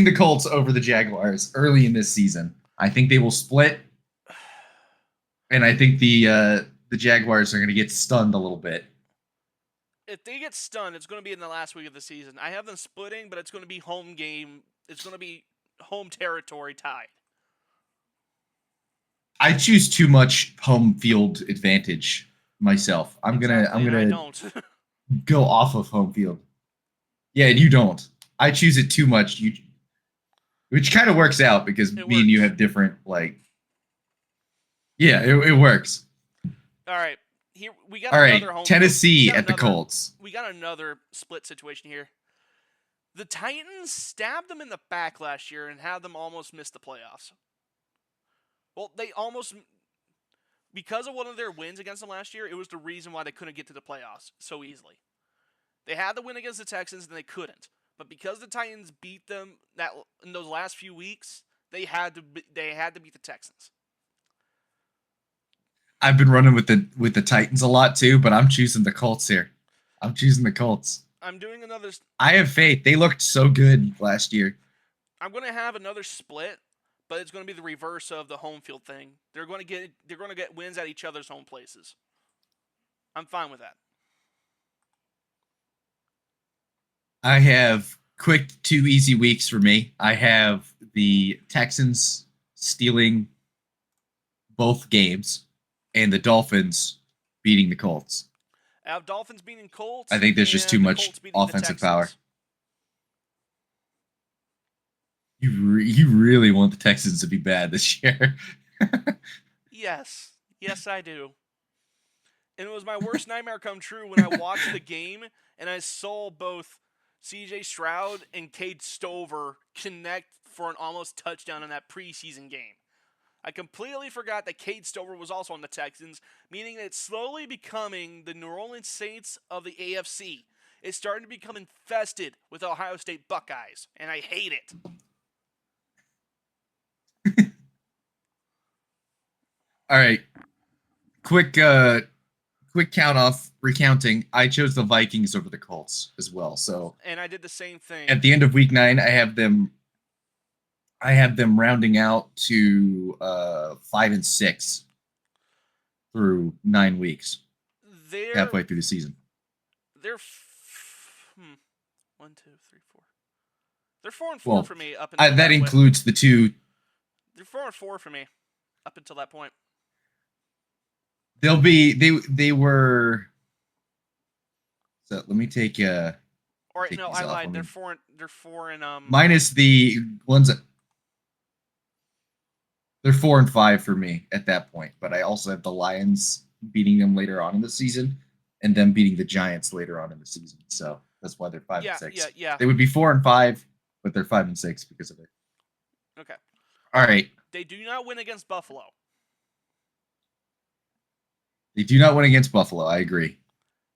the Colts over the Jaguars early in this season. I think they will split, and I think the Jaguars are going to get stunned a little bit. If they get stunned, it's going to be in the last week of the season. I have them splitting, but it's going to be home game. It's going to be home territory tied. I choose too much home field advantage myself. I'm gonna I don't. go off of home field. Yeah, and you don't. I choose it too much. Which kind of works out because me and you have different Yeah, it works. All right. Here we got another home Tennessee at the Colts. We got another split situation here. The Titans stabbed them in the back last year and had them almost miss the playoffs. Well, they almost, because of one of their wins against them last year, it was the reason why they couldn't get to the playoffs so easily. They had the win against the Texans and they couldn't. But because the Titans beat them in those last few weeks, they had to beat the Texans. I've been running with the Titans a lot too, but I'm choosing the Colts here. I'm choosing the Colts. I'm doing another. I have faith. They looked so good last year. I'm going to have another split, but it's going to be the reverse of the home field thing. They're going to get wins at each other's home places. I'm fine with that. I have quick 2 easy weeks for me. I have the Texans stealing both games and the Dolphins beating the Colts. I have Dolphins beating Colts. I think there's just too much offensive power. You really want the Texans to be bad this year. Yes, I do. And it was my worst nightmare come true when I watched the game and I saw both C.J. Stroud and Cade Stover connect for an almost touchdown in that preseason game. I completely forgot that Cade Stover was also on the Texans, meaning that it's slowly becoming the New Orleans Saints of the AFC. It's starting to become infested with Ohio State Buckeyes, and I hate it. All right. Quick count off recounting. I chose the Vikings over the Colts as well. So, and I did the same thing. At the end of week 9, I have them rounding out to 5-6 through 9 weeks. They're halfway through the season. They're 1, 2, 3, 4. They're 4-4 for me up until that includes the 2. They're 4-4 for me up until that point. They'll be they were. So let me take All right, no, I lied. They're 4 and minus the ones that. They're 4-5 for me at that point, but I also have the Lions beating them later on in the season, and them beating the Giants later on in the season. So that's why they're 5-6. Yeah. They would be 4-5, but they're 5-6 because of it. Okay. All right. They do not win against Buffalo. They do not win against Buffalo. I agree.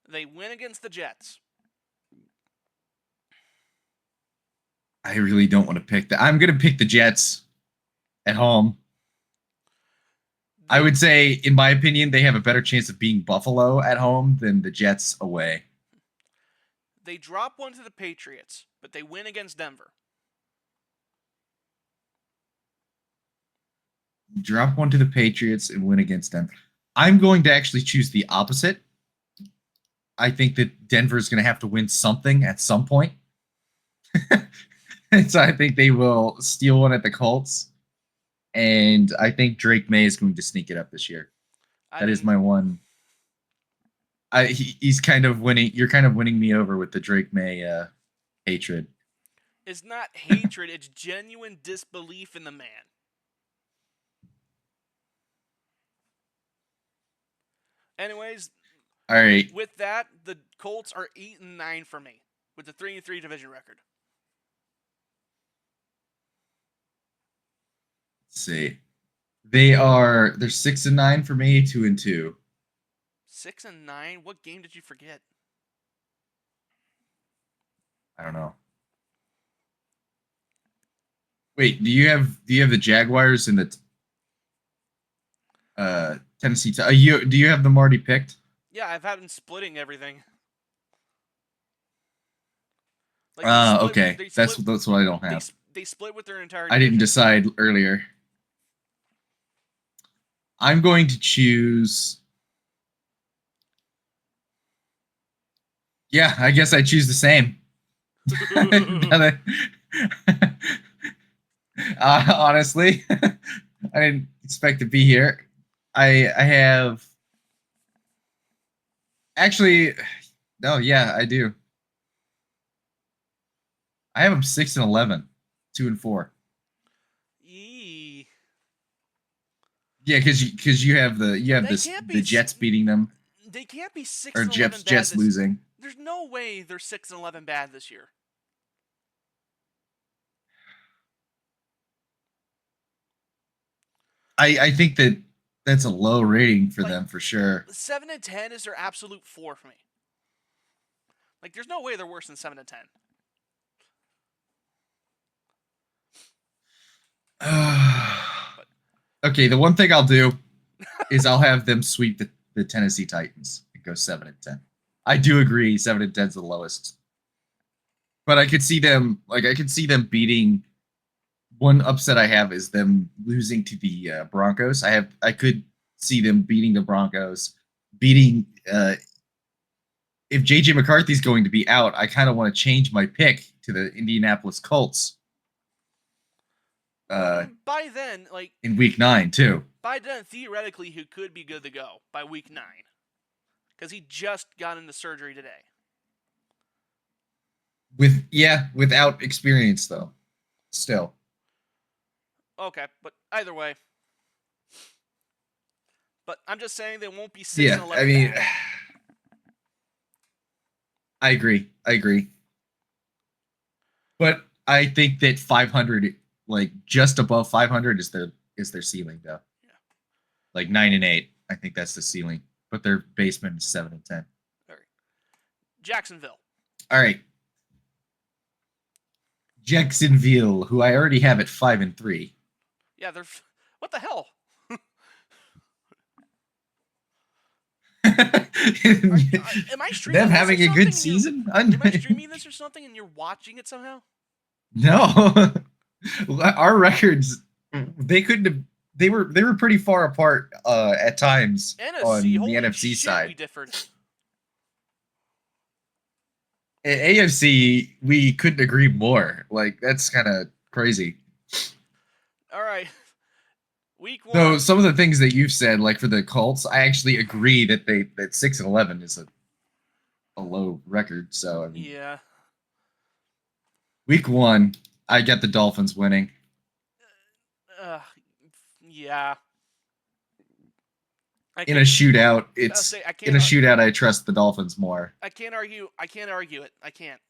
They win against the Jets. I really don't want to pick that. I'm going to pick the Jets at home. I would say, in my opinion, they have a better chance of beating Buffalo at home than the Jets away. They drop one to the Patriots, but they win against Denver. Drop one to the Patriots and win against them. I'm going to actually choose the opposite. I think that Denver's going to have to win something at some point. And so I think they will steal one at the Colts. And I think Drake May is going to sneak it up this year. That is my one. He's kind of winning. You're kind of winning me over with the Drake May hatred. It's not hatred. It's genuine disbelief in the man. Anyways, all right. With that, the Colts are 8-9 for me with the 3-3 division record. Let's see. They're 6-9 for me, 2-2. 6-9? What game did you forget? I don't know. Wait, do you have the Jaguars and the Tennessee? Do you have them already picked? Yeah, I've had them splitting everything. Okay. That's what I don't have. They split with their entire. I didn't decide earlier. I'm going to choose. Yeah, I guess I choose the same. Honestly, I didn't expect to be here. I have. Actually, no, yeah, I do. I have them 6-11, 2-4. Eee. Yeah, because you have the Jets beating them. They can't be 6-11 or bad. Jets losing. There's no way they're 6-11 bad this year. I think that's a low rating for them for sure. 7-10 is their absolute floor for me. Like, there's no way they're worse than 7-10. Okay, the one thing I'll do is I'll have them sweep the Tennessee Titans and go 7-10. I do agree 7-10 is the lowest, but I could see them beating. One upset I have is them losing to the Broncos. I could see them beating the Broncos, beating. If JJ McCarthy's going to be out, I kind of want to change my pick to the Indianapolis Colts. By then, in week 9 too. By then, theoretically, he could be good to go by week 9, because he just got into surgery today. Without experience though, still. Okay, but either way. But I'm just saying they won't be 6-11. I mean, I agree. But I think that 500, just above 500, is their ceiling though. Yeah. 9-8, I think that's the ceiling. But their basement is 7-10. All right. Jacksonville. All right. Jacksonville, who I already have at 5-3. Yeah, they're. What the hell? Am I streaming them having a good season? Am I streaming this or something and you're watching it somehow? No. Our records, they couldn't have. They were pretty far apart at times on the NFC side. We differed. AFC, we couldn't agree more. That's kind of crazy. All right. Week 1. Though some of the things that you've said, for the Colts, I actually agree that 6-11 is a low record. So I mean, yeah. Week 1, I get the Dolphins winning. Yeah. In a shootout, I trust the Dolphins more. I can't argue it. I can't.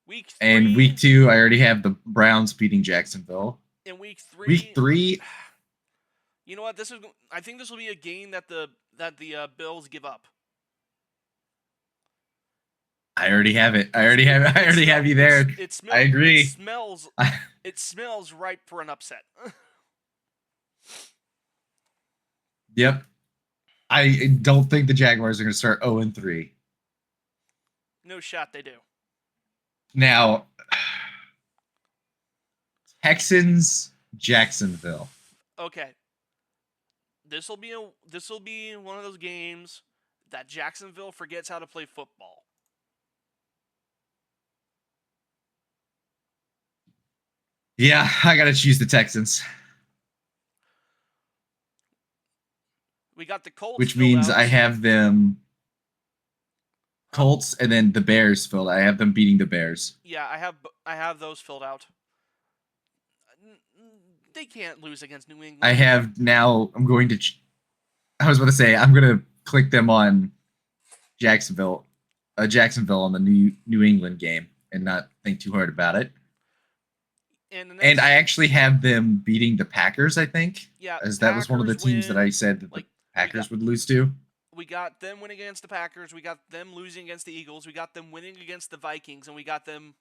Week 3. And week 2, I already have the Browns beating Jacksonville. In week 3. Week 3. You know what? I think this will be a game that the Bills give up. I already have it. I already have you there. I agree. It smells ripe for an upset. Yep. I don't think the Jaguars are going to start 0-3. No shot they do. Now, Texans, Jacksonville. Okay. this will be one of those games that Jacksonville forgets how to play football. Yeah, I got to choose the Texans. We got the Colts, which means out. I have them Colts and then the Bears filled. I have them beating the Bears. Yeah, I have those filled out. They can't lose against New England. I have now. I'm going to. I was about to say I'm going to click them on Jacksonville on the New England game and not think too hard about it. And I actually have them beating the Packers. I think. Yeah, as that was one of the teams that I said that the Packers would lose to. We got them winning against the Packers. We got them losing against the Eagles. We got them winning against the Vikings, and we got them.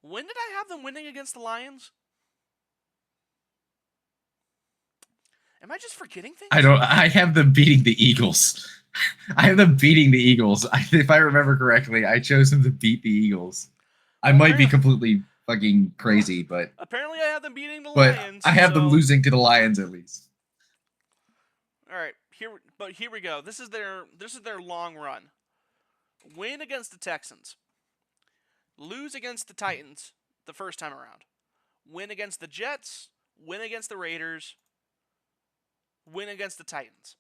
When did I have them winning against the Lions? Am I just forgetting things? I have them beating the Eagles. I have them beating the Eagles. If I remember correctly, I chose them to beat the Eagles. I might be completely fucking crazy, but apparently I have them beating the Lions. I have them losing to the Lions at least. All right, here we go. This is their long run. Win against the Texans. Lose against the Titans the first time around. Win against the Jets. Win against the Raiders. Win against the Titans.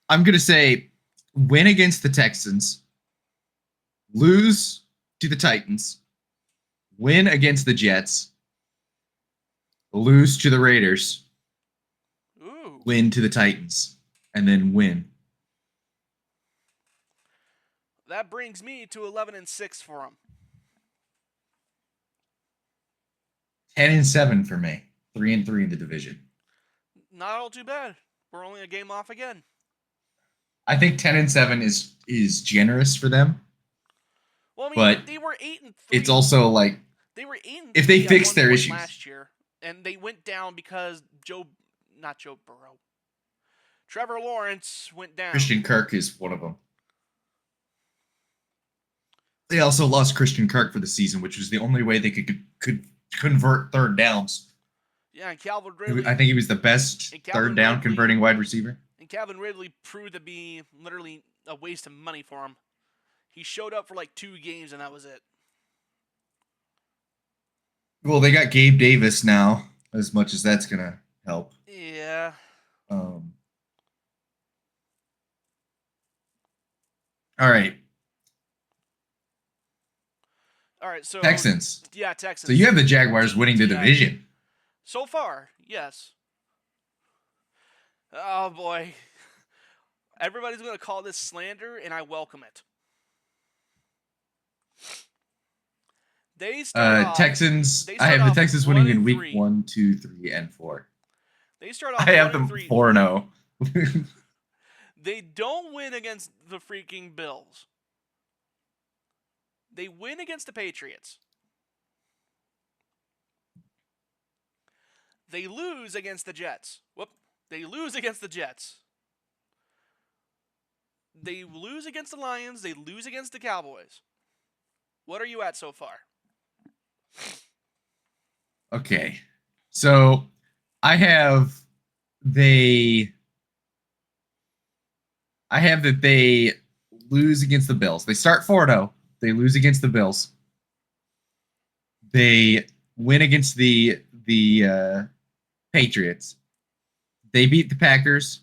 I'm going to say win against the Texans, lose to the Titans, win against the Jets, lose to the Raiders, win to the Titans, and then win. That brings me to 11-6 for them. 10-7 for me. 3-3 in the division. Not all too bad. We're only a game off again. I think 10-7 is generous for them. Well, I mean, but they were 8-3. It's also like they were 8-3 if they fix their issues last year, and they went down because Trevor Lawrence went down. Christian Kirk is one of them. They also lost Christian Kirk for the season, which was the only way they could convert third downs. Yeah, and Calvin Ridley. I think he was the best third down converting wide receiver. And Calvin Ridley proved to be literally a waste of money for him. He showed up for like 2 games, and that was it. Well, they got Gabe Davis now, as much as that's going to help. Yeah. All right. All right, so Texans. Yeah, Texans. So you have the Jaguars winning the division. So far, yes. Oh boy. Everybody's going to call this slander, and I welcome it. They start off, Texans. they I start have the off Texans winning in 1-3. week 1, 2, 3, and 4. They start off. I have them 1-3. 4-0. They don't win against the freaking Bills. They win against the Patriots. They lose against the Jets. They lose against the Jets. They lose against the Lions. They lose against the Cowboys. What are you at so far? Okay. So I have that they lose against the Bills. They start 4-0. They lose against the Bills. They win against the Patriots. They beat the Packers.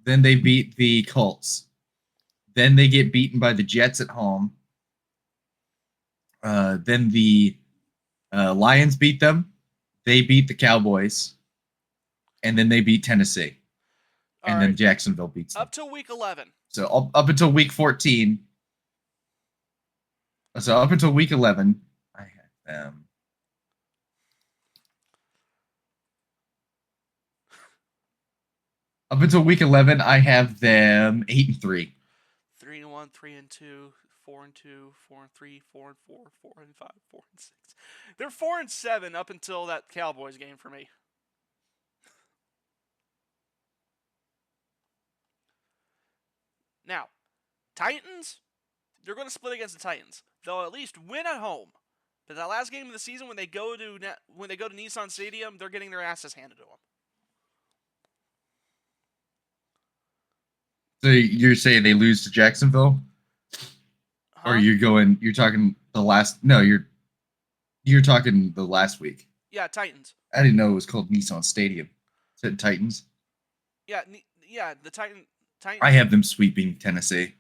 Then they beat the Colts. Then they get beaten by the Jets at home. Then the Lions beat them. They beat the Cowboys. And then they beat Tennessee. And then Jacksonville beats them. Up till week 11. So up until week 14. So up until week 11, I have them. Up until week 11, I have them 8-3. 3-1, 3-2, 4-2, 4-3, 4-4, 4-5, 4-6. They're 4-7 up until that Cowboys game for me. Now, Titans, they're going to split against the Titans. they'll at least win at home. But that last game of the season, when they go to Nissan Stadium, they're getting their asses handed to them. So you're saying they lose to Jacksonville, or you're talking the last? No, you're talking the last week. Yeah, Titans. I didn't know it was called Nissan Stadium. It said Titans. Yeah, the Titans. I have them sweeping Tennessee.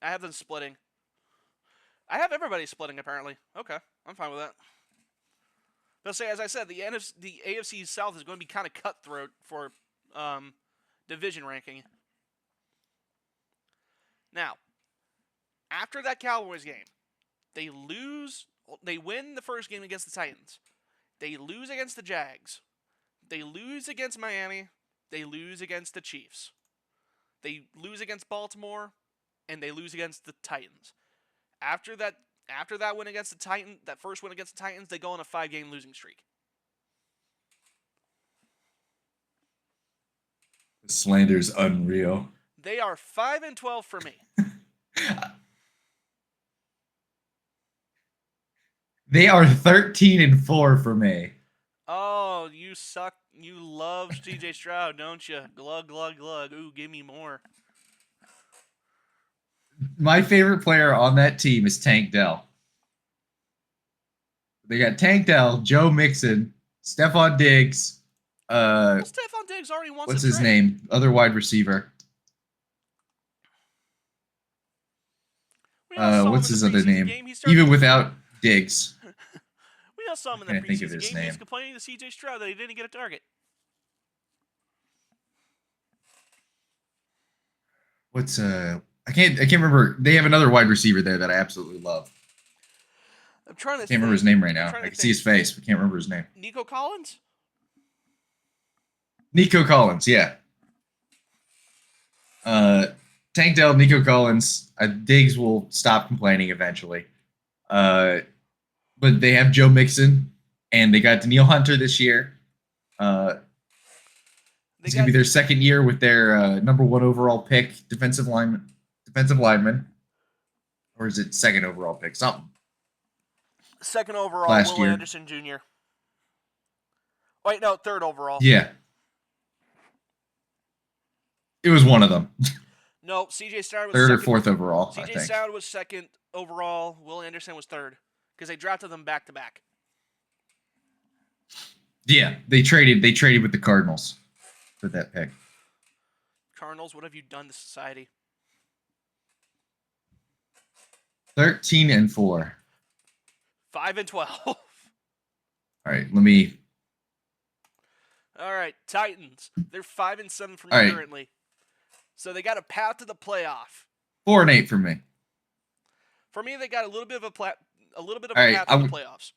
I have them splitting. I have everybody splitting, apparently. Okay, I'm fine with that. But say, as I said, the AFC South is going to be kind of cutthroat for division ranking. Now, after that Cowboys game, they win the first game against the Titans. They lose against the Jags. They lose against Miami. They lose against the Chiefs. They lose against Baltimore, and they lose against the Titans. After that win against the Titans, that first win against the Titans, they go on a 5-game losing streak. The slander's unreal. They are 5-12 for me. They are 13-4 for me. Oh, you suck. You love CJ Stroud, don't you? Glug, glug, glug. Ooh, give me more. My favorite player on that team is Tank Dell. They got Tank Dell, Joe Mixon, Stephon Diggs. Well, Stephon Diggs already wants what's his name? Other wide receiver. What's his other name? Even without Diggs. We all saw him in that preseason game. He was complaining to CJ Stroud that he didn't get a target. I can't remember. They have another wide receiver there that I absolutely love. I'm trying to. Can't remember his name right now. I can see his face, but can't remember his name. Nico Collins. Nico Collins, yeah. Tank Dell, Nico Collins. Diggs will stop complaining eventually. But they have Joe Mixon, and they got Danielle Hunter this year. It's going to be their second year with their number 1 overall pick, defensive lineman. Or is it second overall pick? Something. Second overall, Last Will year. Anderson Jr. Wait, no, third overall. Yeah. It was one of them. No, CJ Stroud was third second. or fourth overall, I CJ think. Stroud was second overall. Will Anderson was third because they drafted them back to back. Yeah, they traded with the Cardinals for that pick. Cardinals, what have you done to society? 13-4. 5-12. All right, let me. All right, Titans. They're 5-7 for me All right. currently. So they got a path to the playoff. 4-8 for me. For me, they got a little bit of a path All to right, the playoffs.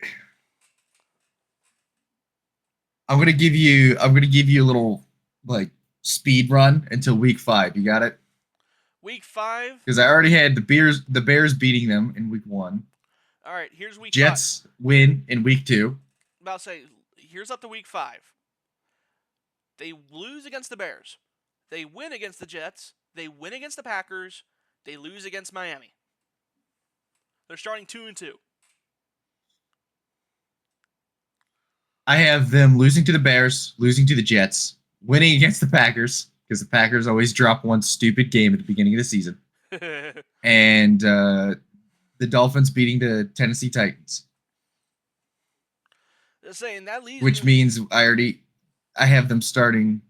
I'm gonna give you a little speed run until week 5. You got it? Week 5. Because I already had the Bears beating them in week 1. All right, here's week 5. Jets win in week 2. About to say, here's up to week 5. They lose against the Bears. They win against the Jets. They win against the Packers. They lose against Miami. They're starting 2-2. I have them losing to the Bears, losing to the Jets, winning against the Packers, because the Packers always drop one stupid game at the beginning of the season, and the Dolphins beating the Tennessee Titans. Just saying, that leads Which means I have them starting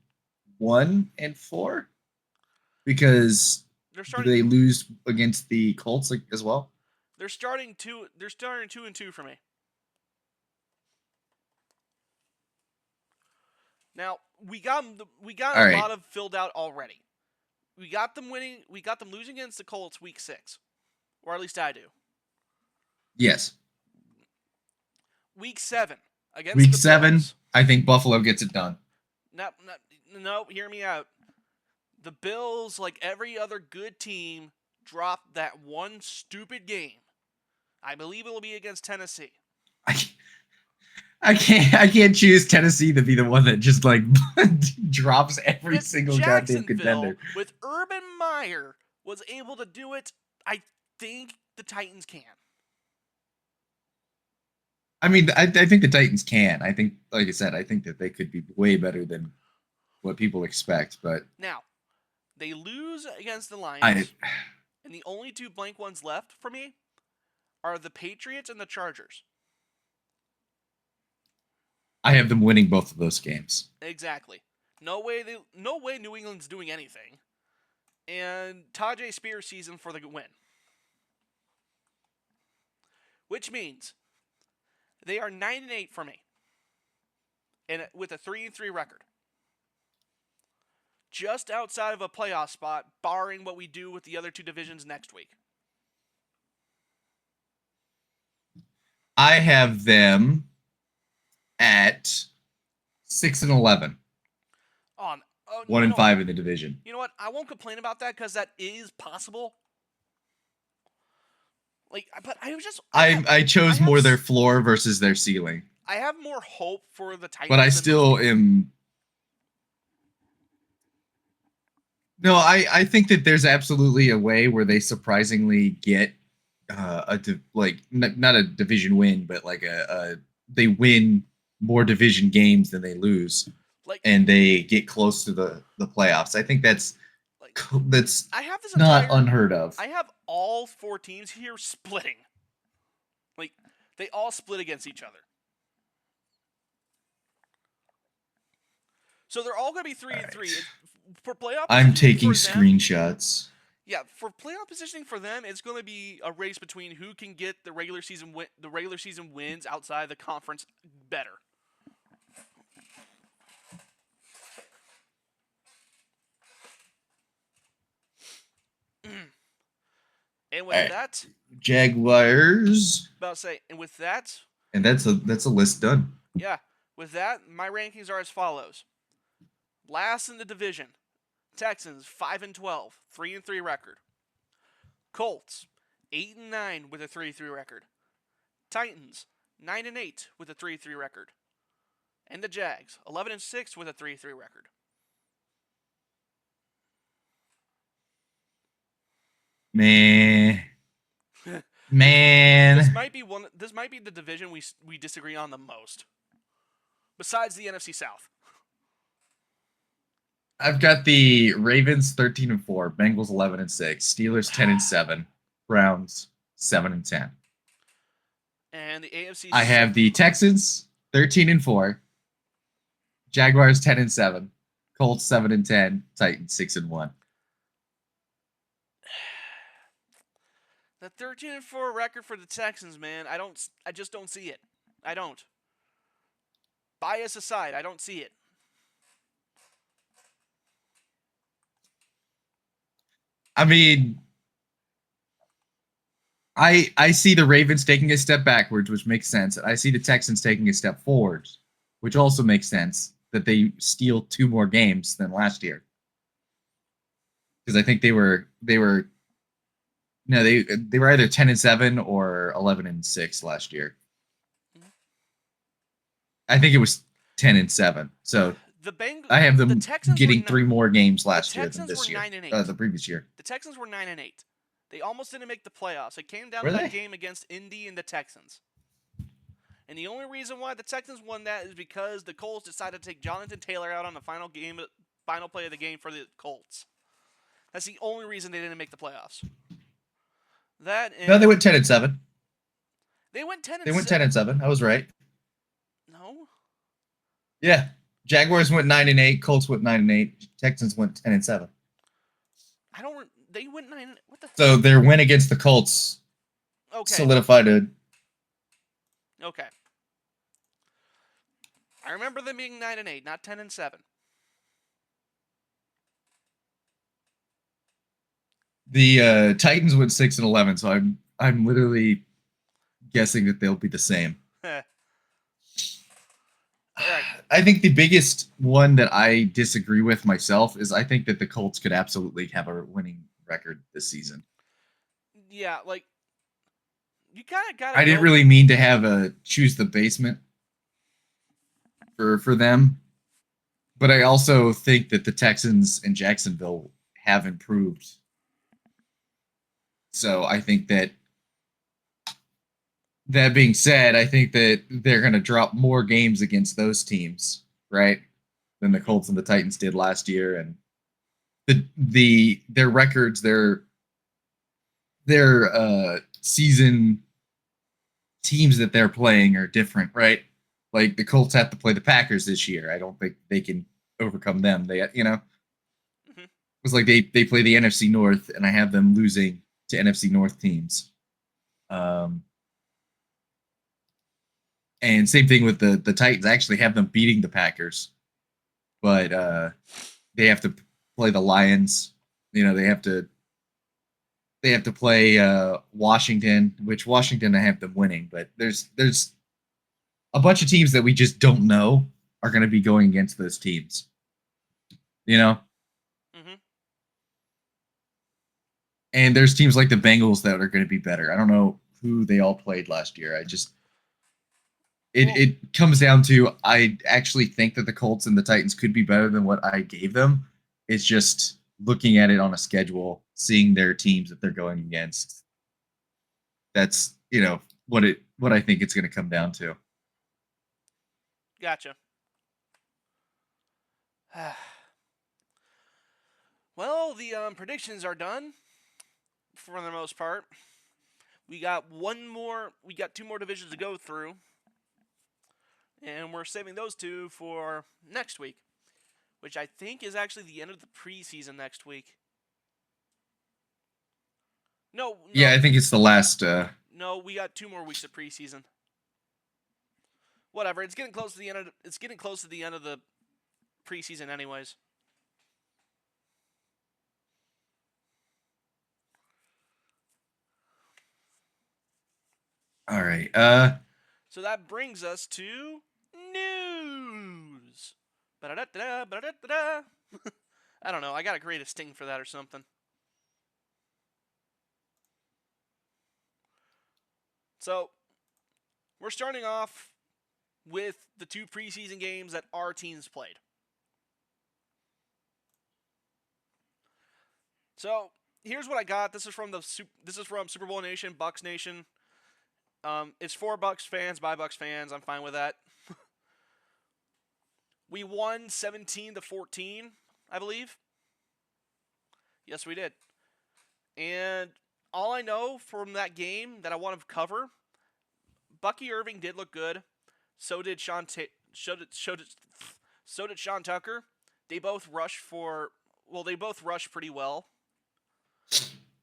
1-4 because they lose against the Colts as well. They're starting 2-2 for me. Now we got a lot of filled out already. We got them winning. We got them losing against the Colts week 6, or at least I do. Yes. Week 7 against week the 7. Bills. I think Buffalo gets it done. No, hear me out. The Bills, like every other good team, dropped that one stupid game. I believe it will be against Tennessee. I can't choose Tennessee to be the one that just drops every single goddamn contender. With Urban Meyer was able to do it. I think the Titans can. I mean, I think the Titans can. I think, like I said, I think that they could be way better than what people expect. But Now, they lose against the Lions, and the only two blank ones left for me are the Patriots and the Chargers. I have them winning both of those games. Exactly. No way New England's doing anything. And Tajay Spears season for the win. Which means they are 9-8 for me. And with a 3-3 record. Just outside of a playoff spot, barring what we do with the other two divisions next week. I have them at 6-11. 1-5 in the division. You know what? I won't complain about that because that is possible. But I chose more their floor versus their ceiling. I have more hope for the Titans. But I still am. No, I think that there's absolutely a way where they surprisingly get not a division win, but they win more division games than they lose, and they get close to the playoffs. I think that's I have this not unheard of. I have all four teams here splitting. They all split against each other. So they're all going to be 3-3 for playoff. I'm taking screenshots. Yeah, for playoff positioning for them, it's going to be a race between who can get the regular season wins outside the conference better. And with that, Jaguars. About to say, and with that, and that's a list done. Yeah, with that, my rankings are as follows. Last in the division, Texans 5-12, 3-3 record. Colts 8-9 with a 3-3 record. Titans 9-8 with a 3-3 record. And the Jags 11-6 with a 3-3 record. Man. This might be the division we disagree on the most. Besides the NFC South. I've got the Ravens 13-4, Bengals 11-6, Steelers 10-7, Browns 7-10. And the AFC. I have the Texans 13-4, Jaguars 10-7, Colts 7-10, Titans 6-1. The 13-4 record for the Texans, man. I just don't see it. I don't. Bias aside, I don't see it. I mean, I see the Ravens taking a step backwards, which makes sense. I see the Texans taking a step forwards, which also makes sense that they steal 2 more games than last year. Because I think they were either 10-7 or 11-6 last year. I think it was 10-7. So I have them getting 3 more games last year than this year. The previous year. The Texans were 9-8. They almost didn't make the playoffs. It came down to that game against Indy and the Texans. And the only reason why the Texans won that is because the Colts decided to take Jonathan Taylor out on the final play of the game for the Colts. That's the only reason they didn't make the playoffs. No, they went 10-7. They went 10-7. They went 10-7. I was right. No. Yeah. Jaguars went 9-8. Colts went 9-8. Texans went 10-7. They went 9. What the? So their win against the Colts solidified it. Okay. I remember them being 9-8, not 10-7. The Titans went 6-11, so I'm literally guessing that they'll be the same. Right. I think the biggest one that I disagree with myself is I think that the Colts could absolutely have a winning record this season. Yeah, you kind of got. I didn't really mean to choose the basement for them, but I also think that the Texans and Jacksonville have improved. So I think that That being said, I think that they're going to drop more games against those teams, right, than the Colts and the Titans did last year, and their records, their season teams that they're playing are different, right? Like the Colts have to play the Packers this year. I don't think they can overcome them. It's like they play the NFC North, and I have them losing to NFC North teams. And same thing with the Titans. I actually have them beating the Packers, but they have to play the Lions. They have to play Washington, which Washington I have them winning. But there's a bunch of teams that we just don't know are going to be going against those teams. And there's teams like the Bengals that are going to be better. I don't know who they all played last year. It comes down to, I actually think that the Colts and the Titans could be better than what I gave them. It's just looking at it on a schedule, seeing their teams that they're going against. That's, what I think it's going to come down to. Gotcha. Well, the predictions are done for the most part. We got two more divisions to go through. And we're saving those two for next week, which I think is actually the end of the preseason next week. No. Yeah, I think it's the last. No, we got 2 more weeks of preseason. Whatever. It's getting close to the end of the preseason, anyways. All right. So that brings us to news. Ba-da-da-da-da, I don't know. I gotta create a sting for that or something. So, we're starting off with the 2 preseason games that our teams played. So, here's what I got. This is from Super Bowl Nation, Bucks Nation. It's for Bucks fans, by Bucks fans. I'm fine with that. We won 17-14, I believe. Yes, we did. And all I know from that game that I want to cover, Bucky Irving did look good. So did Sean Tucker. They both rushed pretty well.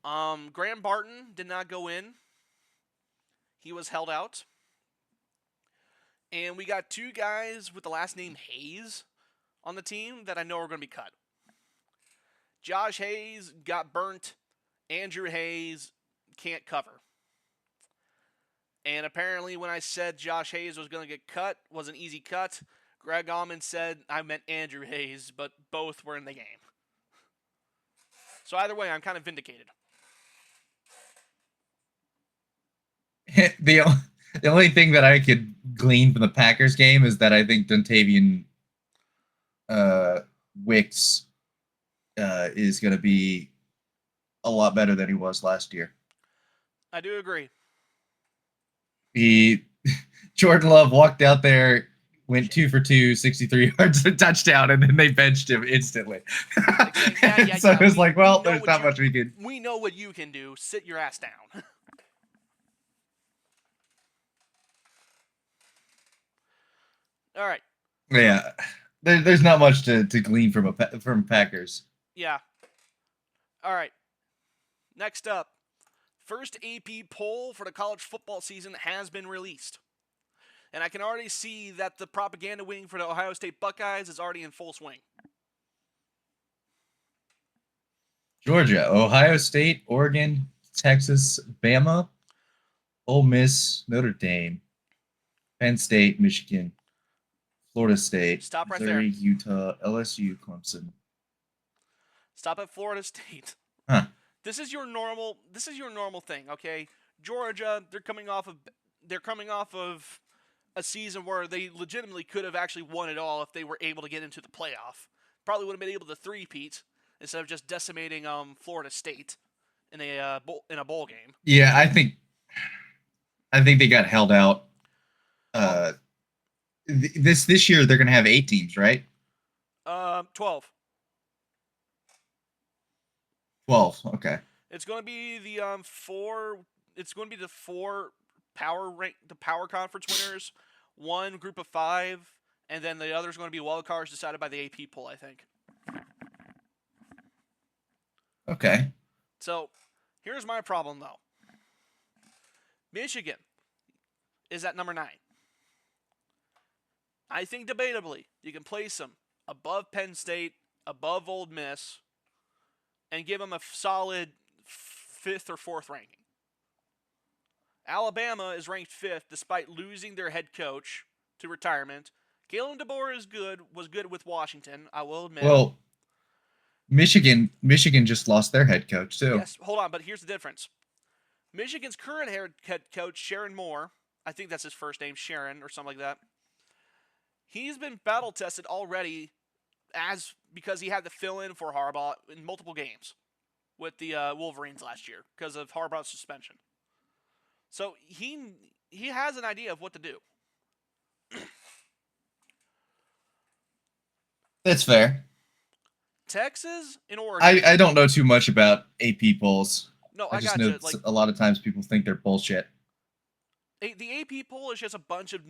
Graham Barton did not go in. He was held out. And we got 2 guys with the last name Hayes on the team that I know are going to be cut. Josh Hayes got burnt. Andrew Hayes can't cover. And apparently when I said Josh Hayes was going to get cut, was an easy cut, Greg Allman said I meant Andrew Hayes, but both were in the game. So either way, I'm kind of vindicated. The only thing that I could glean from the Packers game is that I think Dontavian Wicks is going to be a lot better than he was last year. I do agree. Jordan Love walked out there, went 2 for 2, 63 yards, a touchdown, and then they benched him instantly. So it was like, well, there's not much we can. We know what you can do. Sit your ass down. All right. Yeah, there's not much to glean from Packers. Yeah. All right. Next up, first AP poll for the college football season has been released. And I can already see that the propaganda wing for the Ohio State Buckeyes is already in full swing. Georgia, Ohio State, Oregon, Texas, Bama, Ole Miss, Notre Dame, Penn State, Michigan, Florida State, Stop right Missouri, there. Utah, LSU, Clemson. Stop at Florida State. Huh. This is your normal thing, okay? Georgia, they're coming off of a season where they legitimately could have actually won it all if they were able to get into the playoff. Probably would have been able to three-peat instead of just decimating Florida State in a bowl game. Yeah, I think I think they got held out. This year they're gonna have 8 teams, right? 12. 12. Okay. It's going to be the 4. It's going to be the 4 the power conference winners, 1 group of 5, and then the other is going to be wild cards decided by the AP poll, I think. Okay. So, here's my problem though. Michigan is at number 9. I think debatably you can place them above Penn State, above Ole Miss, and give them a solid 5th or 4th ranking. Alabama is ranked 5th despite losing their head coach to retirement. Kalen DeBoer was good with Washington, I will admit. Well, Michigan just lost their head coach too. Yes, hold on, but here's the difference. Michigan's current head coach, Sharon Moore, I think that's his first name, Sharon or something like that. He's been battle tested already because he had to fill in for Harbaugh in multiple games with the Wolverines last year because of Harbaugh's suspension. So he has an idea of what to do. That's fair. Texas and Oregon. I don't know too much about AP polls. No, I just gotcha. know a lot of times people think they're bullshit. The AP poll is just a bunch of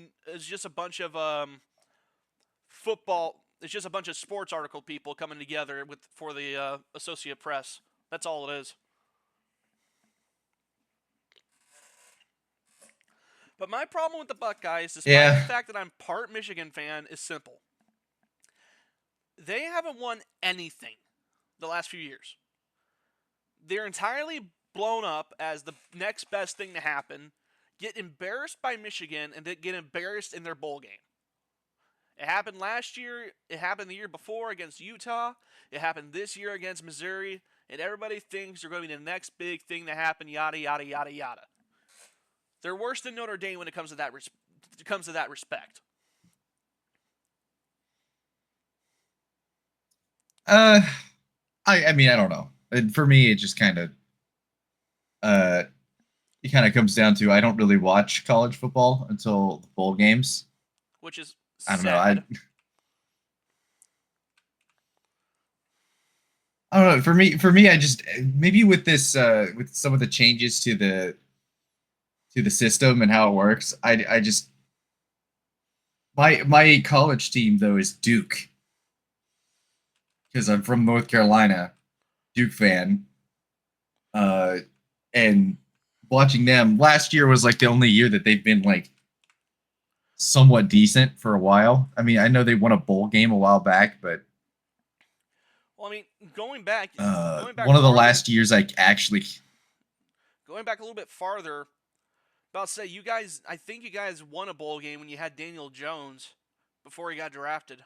football. It's just a bunch of sports article people coming together for the Associated Press. That's all it is. But my problem with the Buckeyes, despite the fact that I'm part Michigan fan, is simple. They haven't won anything the last few years. They're entirely blown up as the next best thing to happen, get embarrassed by Michigan, and then get embarrassed in their bowl game. It happened last year. It happened the year before against Utah. It happened this year against Missouri. And everybody thinks they're going to be the next big thing to happen, yada, yada, yada, yada. They're worse than Notre Dame when it comes to that respect. I mean, I don't know. For me, it just kind of comes down to I don't really watch college football until the bowl games. Which is I don't sad. know. I don't know. For me, I just maybe with this with some of the changes to the system and how it works, I just my college team though is Duke because I'm from North Carolina, Duke fan, and watching them last year was like the only year that they've been like somewhat decent for a while. I mean, I know they won a bowl game a while back, but well, I mean, going back one of the farther, last years I actually going back a little bit farther, about to say I think you guys won a bowl game when you had Daniel Jones before he got drafted.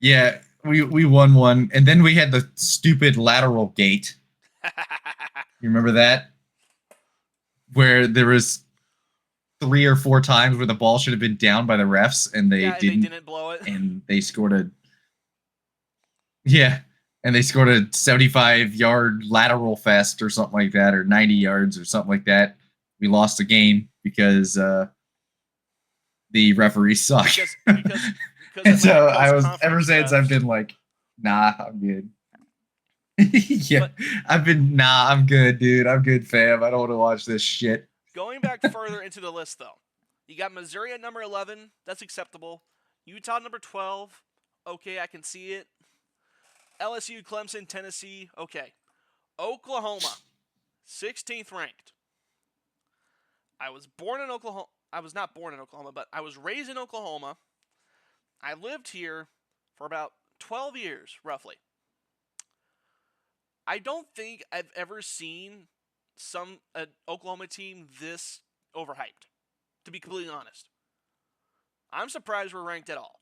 Yeah, we won one, and then we had the stupid lateral gate. You remember that? Where there was 3 or 4 times where the ball should have been down by the refs, and they didn't blow it, and they scored a 75-yard lateral fest or something like that, or 90 yards or something like that. We lost the game because the referees suck. Because and so I was ever since I've been like, nah, I'm good. Yeah, I'm good, dude. I'm good, fam. I don't want to watch this shit. Going back further into the list, though, you got Missouri at number 11. That's acceptable. Utah number 12. Okay, I can see it. LSU, Clemson, Tennessee. Okay. Oklahoma, 16th ranked. I was born in Oklahoma. I was not born in Oklahoma, but I was raised in Oklahoma. I lived here for about 12 years, roughly. I don't think I've ever seen an Oklahoma team this overhyped, to be completely honest. I'm surprised we're ranked at all.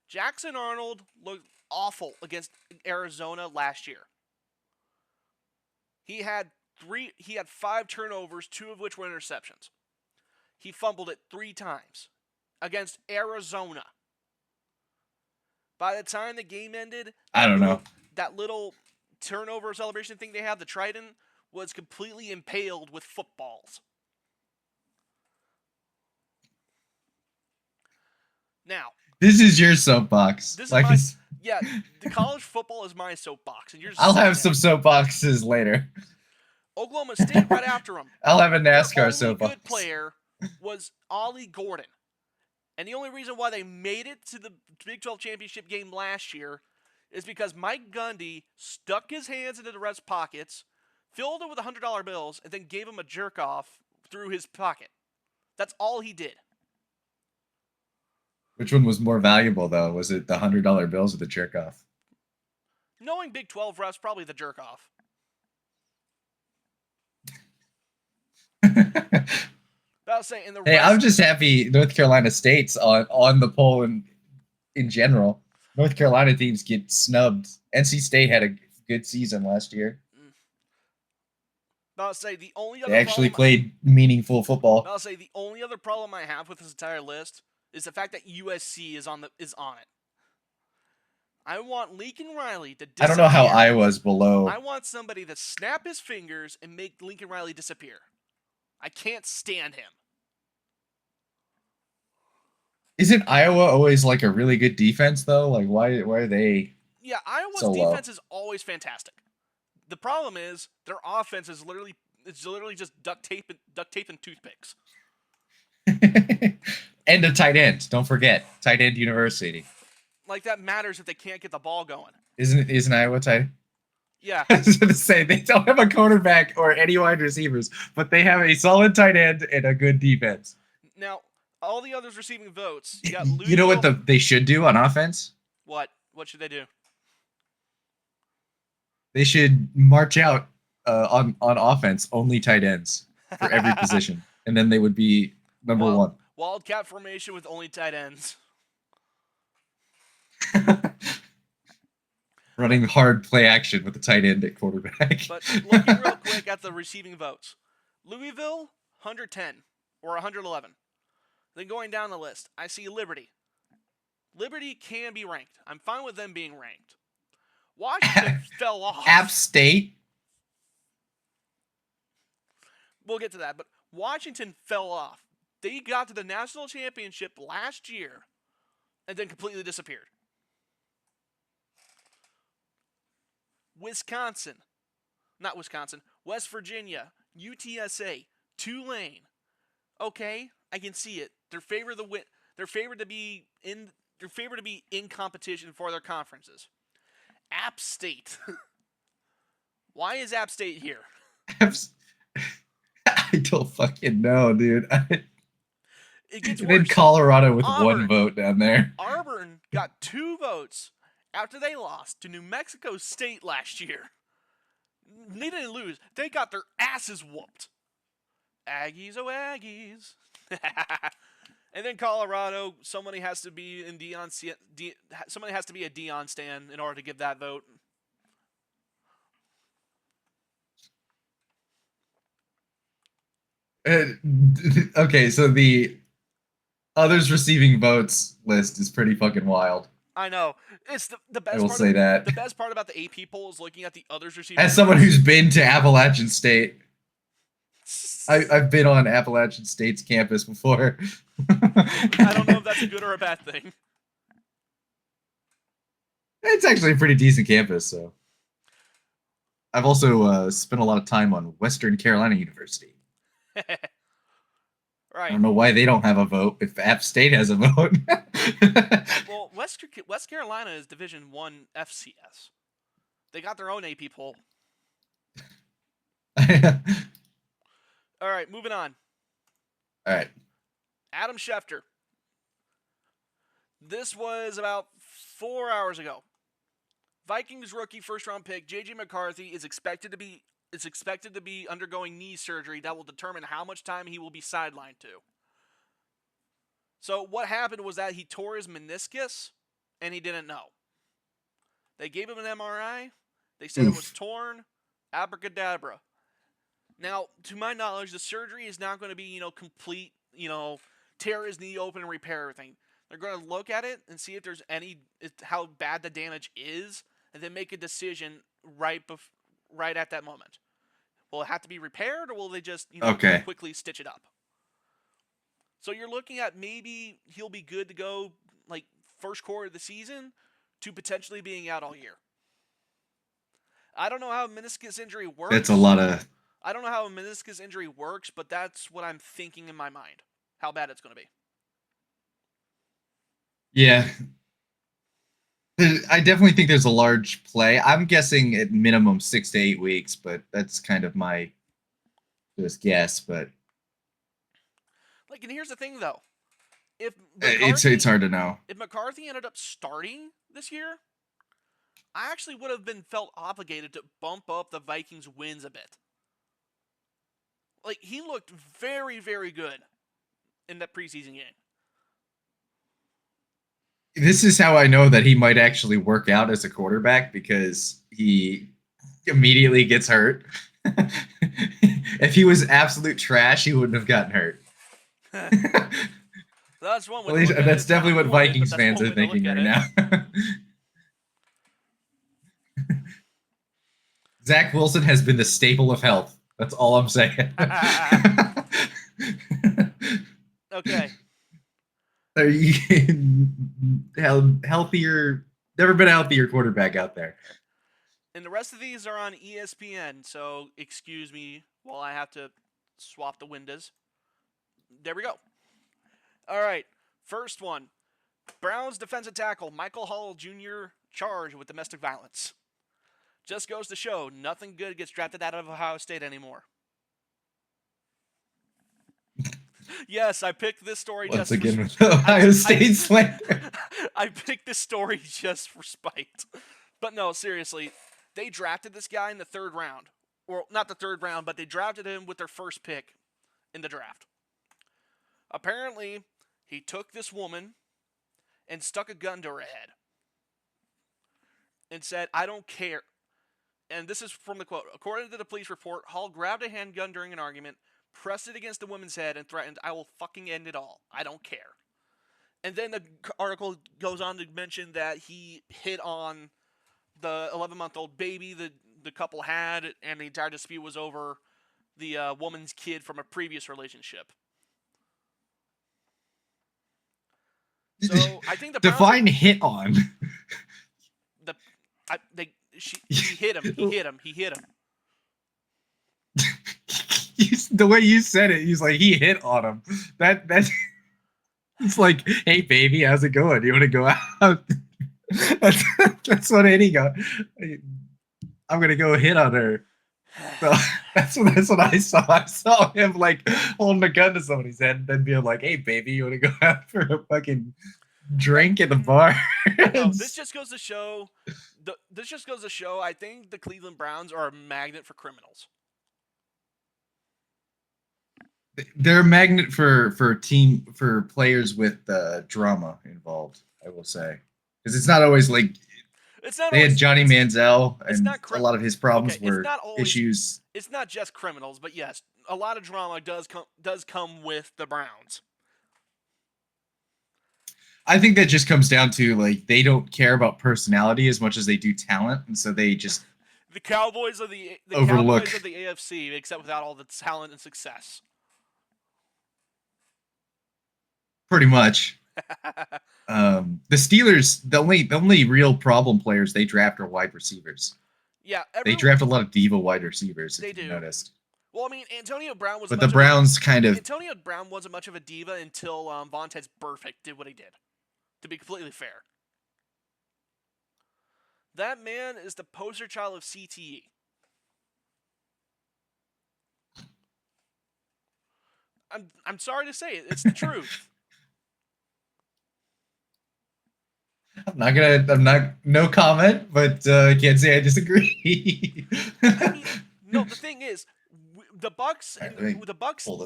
Jackson Arnold looked awful against Arizona last year. He had 5 turnovers, 2 of which were interceptions. He fumbled it 3 times against Arizona. By the time the game ended, I don't know. That little turnover celebration thing they have, the Trident, was completely impaled with footballs. Now, This is your soapbox. this is Like my it's- the college football is my soapbox, and you're. I'll have sitting some there. soapboxes later. Oklahoma State right after them. I'll have a Their NASCAR only soapbox. good player was Ollie Gordon. And the only reason why they made it to the Big 12 championship game last year is because Mike Gundy stuck his hands into the ref's pockets, filled it with $100 bills, and then gave him a jerk off through his pocket. That's all he did. Which one was more valuable, though? Was it the $100 bills or the jerk off? Knowing Big 12 refs, probably the jerk off. But I was saying, in the Hey, rest, I'm just happy North Carolina State's on the poll in general. North Carolina teams get snubbed. NC State had a good season last year. But I'll say the only other They actually problem, played meaningful football. I'll say the only other problem I have with this entire list is the fact that USC is on it. I want Lincoln Riley to disappear. I don't know how Iowa's below. I want somebody to snap his fingers and make Lincoln Riley disappear. I can't stand him. Isn't Iowa always like a really good defense though? Like why are they? Yeah, Iowa's So low. defense is always fantastic. The problem is their offense is literally just duct tape and toothpicks. And a tight end. Don't forget, tight end university. Like that matters if they can't get the ball going. Isn't Iowa tight? Yeah. I was going to say they don't have a quarterback or any wide receivers, but they have a solid tight end and a good defense. Now, all the others receiving votes. You got Louisville. You know what they should do on offense? What? What should they do? They should march out on offense only tight ends for every position, and then they would be number one. Wildcat formation with only tight ends. Running hard play action with the tight end at quarterback. But looking real quick at the receiving votes. Louisville, 110 or 111. Then going down the list, I see Liberty. Liberty can be ranked. I'm fine with them being ranked. Washington fell off. App State. We'll get to that, but Washington fell off. They got to the national championship last year and then completely disappeared. West Virginia, UTSA, Tulane. Okay, I can see it. They're favored to win. They're favored to be in competition for their conferences. App State. Why is App State here? I don't fucking know, dude. It gets And then worse. Colorado with Auburn. one vote down there. Auburn got 2 votes after they lost to New Mexico State last year. They didn't lose. They got their asses whooped. Aggies, oh Aggies. And then Colorado, somebody has to be a Dion stan in order to give that vote. Okay, so the others receiving votes list is pretty fucking wild. I know. It's the best I will part say that. The best part about the AP poll is looking at the others receiving As someone who's been to Appalachian State, I've been on Appalachian State's campus before. I don't know if that's a good or a bad thing. It's actually a pretty decent campus, so. I've also spent a lot of time on Western Carolina University. I Right. don't know why they don't have a vote if App State has a vote. Well, West Carolina is Division 1 FCS. They got their own AP poll. All right, moving on. All right. Adam Schefter. This was about 4 hours ago. Vikings rookie first-round pick J.J. McCarthy is expected to be undergoing knee surgery that will determine how much time he will be sidelined to. So what happened was that he tore his meniscus, and he didn't know. They gave him an MRI. They said it was torn. Abracadabra. Now, to my knowledge, the surgery is not going to be, complete, tear his knee open and repair everything. They're going to look at it and see if there's how bad the damage is, and then make a decision right at that moment. Will it have to be repaired, or will they just Okay. quickly stitch it up? So you're looking at maybe he'll be good to go like first quarter of the season to potentially being out all year. I don't know how a meniscus injury works. That's a lot of. I don't know how a meniscus injury works, but that's what I'm thinking in my mind. How bad it's going to be. Yeah. I definitely think there's a large play. I'm guessing at minimum 6 to 8 weeks, but that's kind of my just guess. But and here's the thing though, if it's hard to know. If McCarthy ended up starting this year, I actually would have been felt obligated to bump up the Vikings' wins a bit. He looked very, very good in that preseason game. This is how I know that he might actually work out as a quarterback, because he immediately gets hurt. If he was absolute trash, he wouldn't have gotten hurt. That's one way. That's definitely what Vikings fans are thinking right now. Zach Wilson has been the staple of health. That's all I'm saying. Okay. Are you healthier? Never been a healthier quarterback out there. And the rest of these are on ESPN, so excuse me while I have to swap the windows. There we go. All right, first one. Browns defensive tackle Michael Hall Jr. charged with domestic violence. Just goes to show, nothing good gets drafted out of Ohio State anymore. Yes, I picked this story Once just again for with Ohio State slander. I picked this story just for spite. But no, seriously, they drafted this guy in the 3rd round. Or not the 3rd round, but they drafted him with their first pick in the draft. Apparently, he took this woman and stuck a gun to her head and said, "I don't care." And this is from the quote. According to the police report, Hall grabbed a handgun during an argument, pressed it against the woman's head, and threatened, "I will fucking end it all. I don't care." And then the article goes on to mention that he hit on the 11-month-old baby the couple had, and the entire dispute was over the woman's kid from a previous relationship. So I think the Browns define hit on. He hit him. He hit him. He hit him. The way you said it, he's like, he hit on him. That's it's like, hey baby, how's it going? You want to go out? that's what Eddie got. I'm gonna go hit on her. So that's what I saw. I saw him like holding a gun to somebody's head and then being like, hey baby, you want to go out for a fucking drink at the bar? No, this just goes to show. I think the Cleveland Browns are a magnet for criminals. They're a magnet for players with drama involved, I will say, because it's not always like they had Johnny Manziel, and a lot of his problems were issues. It's not just criminals, but yes, a lot of drama does come with the Browns. I think that just comes down to like they don't care about personality as much as they do talent, and so they just the Cowboys of the overlook Cowboys of the AFC, except without all the talent and success. Pretty much. The Steelers, the only real problem players they draft are wide receivers. Yeah, they draft a lot of diva wide receivers. They if you do. Noticed. Well, I mean, Antonio Brown was. But the Browns Antonio Brown wasn't much of a diva until Vontaze Burfict did what he did. To be completely fair, that man is the poster child of CTE. I'm sorry to say it. It's the truth. No comment, but I can't say I disagree. I mean, no, the thing is, the Bucks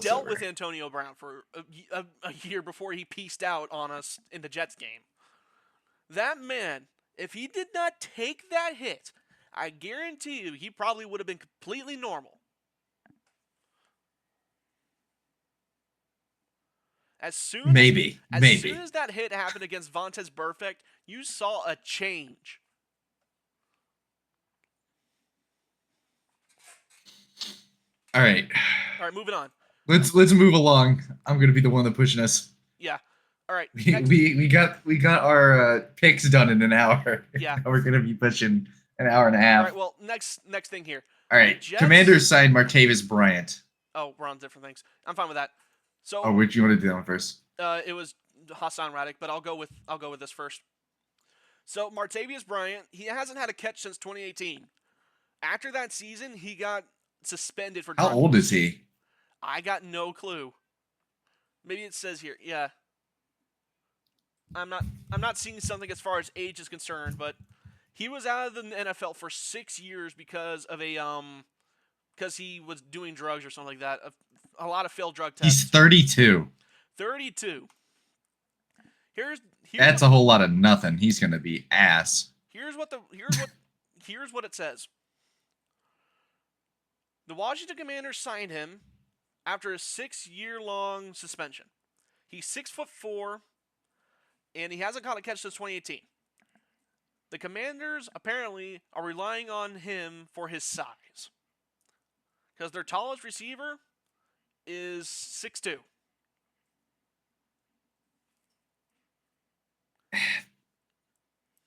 dealt with Antonio Brown for a year before he pieced out on us in the Jets game. That man, if he did not take that hit, I guarantee you he probably would have been completely normal. As soon as that hit happened against Vontaze Burfict, you saw a change. All right. All right, moving on. Let's move along. I'm gonna be the one that pushing us. Yeah. All right. We got our picks done in an hour. Yeah. Now we're gonna be pushing an hour and a All half. right. Well, next thing here. All right. Jets- Commanders signed Martavis Bryant. Oh, we're on different things. I'm fine with that. So Oh, which you want to do that one first? it was Hassan Reddick, but I'll go with this first. So Martavius Bryant, he hasn't had a catch since 2018. After that season, he got suspended for How drug old use. is he? I got no clue. Maybe it says here. Yeah. I'm not seeing something as far as age is concerned, but he was out of the NFL for 6 years because of because he was doing drugs or something like that. A lot of failed drug tests. He's 32. 32. Here's That's a whole lot of nothing. He's gonna be ass. Here's what it says. The Washington Commanders signed him after a 6-year-long suspension. He's 6'4", and he hasn't caught a catch since 2018. The Commanders apparently are relying on him for his size, because their tallest receiver is 6'2".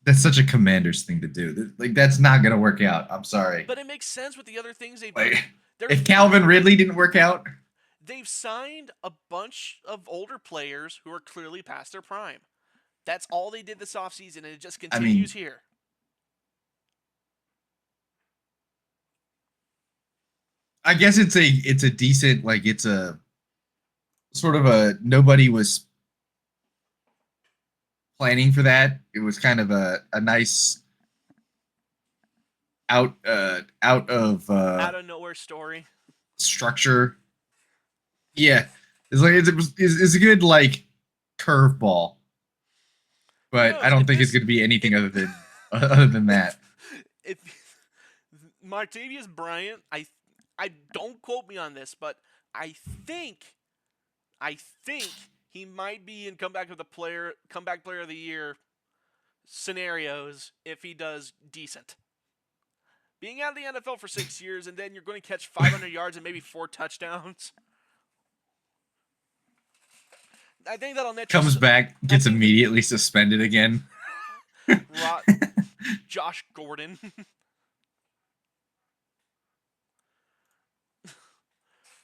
That's such a Commanders thing to do. Like, that's not gonna work out. I'm sorry. But it makes sense with the other things they've Like, done. if Calvin Ridley didn't work out, They've signed a bunch of older players who are clearly past their prime. That's all they did this offseason, and it just continues here. I guess it's a decent, like, it's a sort of a nobody was planning for that. It was kind of a nice out of nowhere story. structure. Yeah, it's like it's a good like curveball, but I don't think it's going to be anything other than that. If Martavius Bryant, I don't quote me on this, but I think he might be in comeback player of the year scenarios if he does decent. Being out of the NFL for 6 years and then you're going to catch 500 yards and maybe 4 touchdowns. I think that'll net Comes back, gets immediately suspended again. Josh Gordon.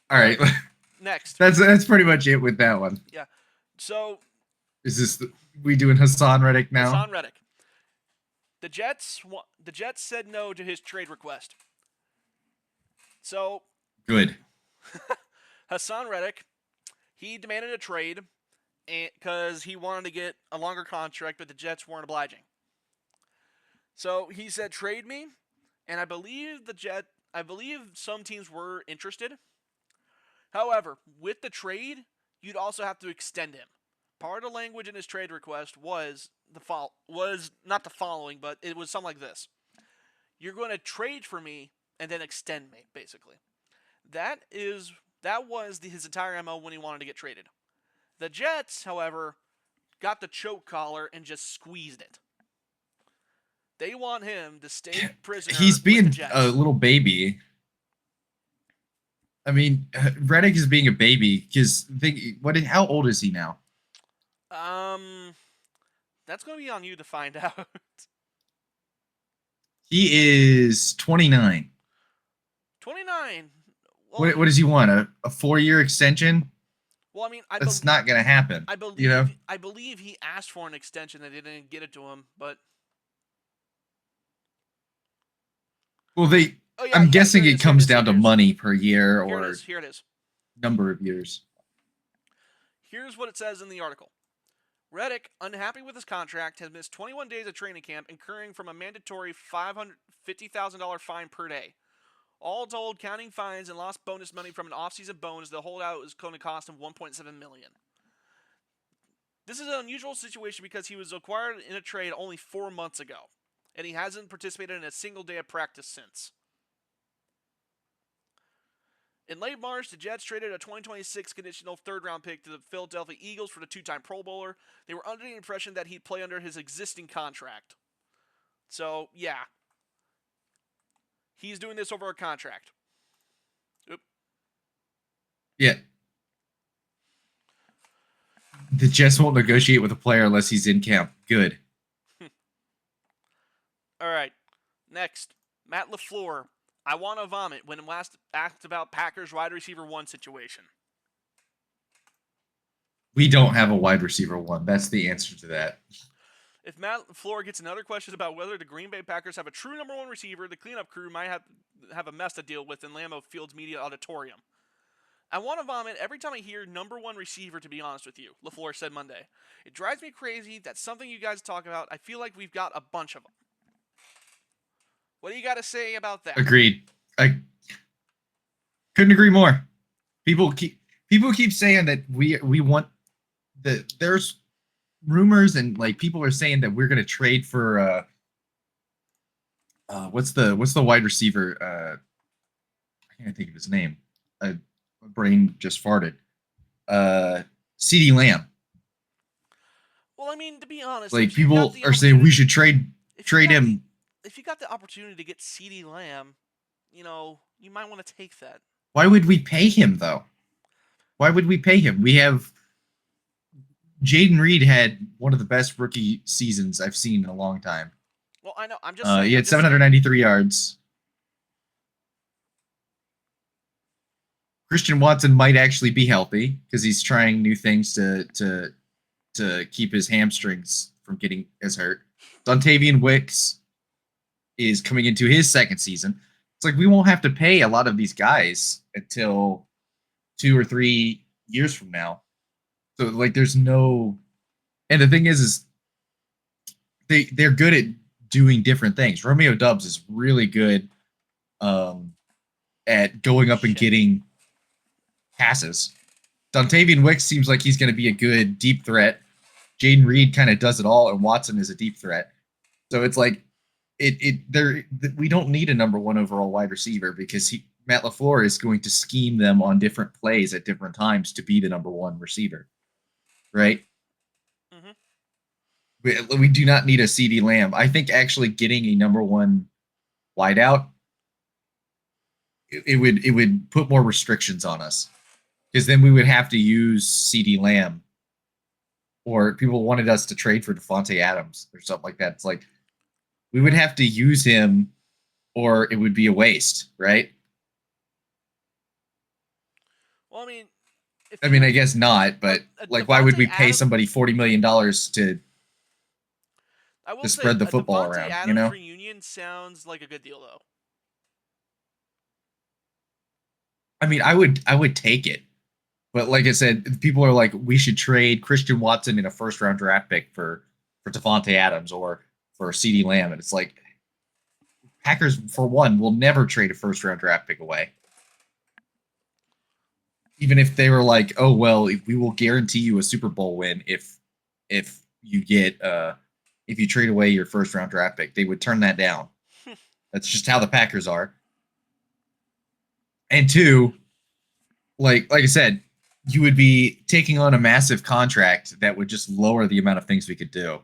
All right. Next. That's pretty much it with that one. Yeah. So is this we doing Hassan Reddick now? Hassan Reddick. The Jets said no to his trade request. So good. Hassan Reddick, he demanded a trade because he wanted to get a longer contract, but the Jets weren't obliging. So he said, "Trade me," and I believe some teams were interested. However, with the trade, you'd also have to extend him. Part of the language in his trade request was not the following, but it was something like this: "You're going to trade for me and then extend me," basically. That was his entire MO when he wanted to get traded. The Jets, however, got the choke collar and just squeezed it. They want him to stay prisoner. He's being with the Jets. a little baby. I mean, Reddick is being a baby because how old is he now? That's going to be on you to find out. He is 29. 29. Well, What does he want? A 4-year extension? Well, I mean, that's not going to happen. I believe, you know? I believe he asked for an extension. They didn't get it to him, but. Well, I'm guessing it comes down to money per year or here it is. Number of years. Here's what it says in the article. Reddick, unhappy with his contract, has missed 21 days of training camp, incurring from a mandatory $550,000 fine per day. All told, counting fines and lost bonus money from an off-season bonus, the holdout is going to cost him $1.7 million. This is an unusual situation because he was acquired in a trade only 4 months ago, and he hasn't participated in a single day of practice since. In late March, the Jets traded a 2026 conditional third-round pick to the Philadelphia Eagles for the 2-time Pro Bowler. They were under the impression that he'd play under his existing contract. So, yeah. He's doing this over a contract. Oop. Yeah. The Jets won't negotiate with a player unless he's in camp. Good. All right. Next, Matt LaFleur. I want to vomit when last asked about Packers wide receiver 1 situation. We don't have a wide receiver 1. That's the answer to that. If Matt LaFleur gets another question about whether the Green Bay Packers have a true number 1 receiver, the cleanup crew might have a mess to deal with in Lambeau Field's media auditorium. I want to vomit every time I hear number 1 receiver, to be honest with you, LaFleur said Monday. It drives me crazy. That's something you guys talk about. I feel like we've got a bunch of them. What do you got to say about that? Agreed. I couldn't agree more. People keep saying that we want there's rumors and like people are saying that we're going to trade for what's the wide receiver? I can't think of his name. My brain just farted. CeeDee Lamb. Well, I mean, to be honest, like people are saying we should trade him. If you got the opportunity to get CeeDee Lamb, you know, you might want to take that. Why would we pay him though? Why would we pay him? We have Jaden Reed had one of the best rookie seasons I've seen in a long time. Well, I know. I'm just saying. He had 793 yards. Christian Watson might actually be healthy because he's trying new things to keep his hamstrings from getting as hurt. Dontavian Wicks is coming into his second season. It's like we won't have to pay a lot of these guys until 2 or 3 years from now. So like there's no, and the thing is they're good at doing different things. Romeo Doubs is really good at going up and getting passes. Dontavian Wicks seems like he's going to be a good deep threat. Jaden Reed kind of does it all, and Watson is a deep threat. So it's like we don't need a number 1 overall wide receiver because Matt LaFleur is going to scheme them on different plays at different times to be the number 1 receiver. Right? Mm-hmm. We do not need a CeeDee Lamb. I think actually getting a number 1 wideout, it would put more restrictions on us because then we would have to use CeeDee Lamb, or people wanted us to trade for Devontae Adams or something like that. It's like we would have to use him, or it would be a waste, right? Well, I mean, I guess not, but like, why would we pay somebody $40 million to spread the football around? Adams, you know, reunion sounds like a good deal, though. I mean, I would take it, but like I said, people are like, we should trade Christian Watson in a first-round draft pick for Devontae Adams or for CeeDee Lamb, and it's like Packers, for one, will never trade a first-round draft pick away. Even if they were like, oh well, we will guarantee you a Super Bowl win if you get if you trade away your first round draft pick, they would turn that down. That's just how the Packers are. And 2, like I said, you would be taking on a massive contract that would just lower the amount of things we could do.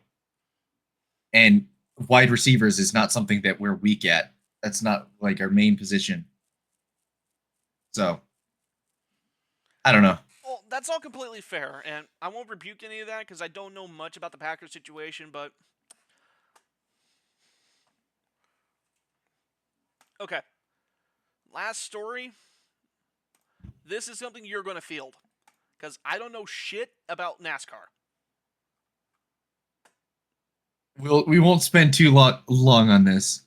And wide receivers is not something that we're weak at. That's not like our main position. So I don't know. Well, that's all completely fair, and I won't rebuke any of that because I don't know much about the Packers situation, but okay. Last story. This is something you're going to field because I don't know shit about NASCAR. We won't spend too long on this,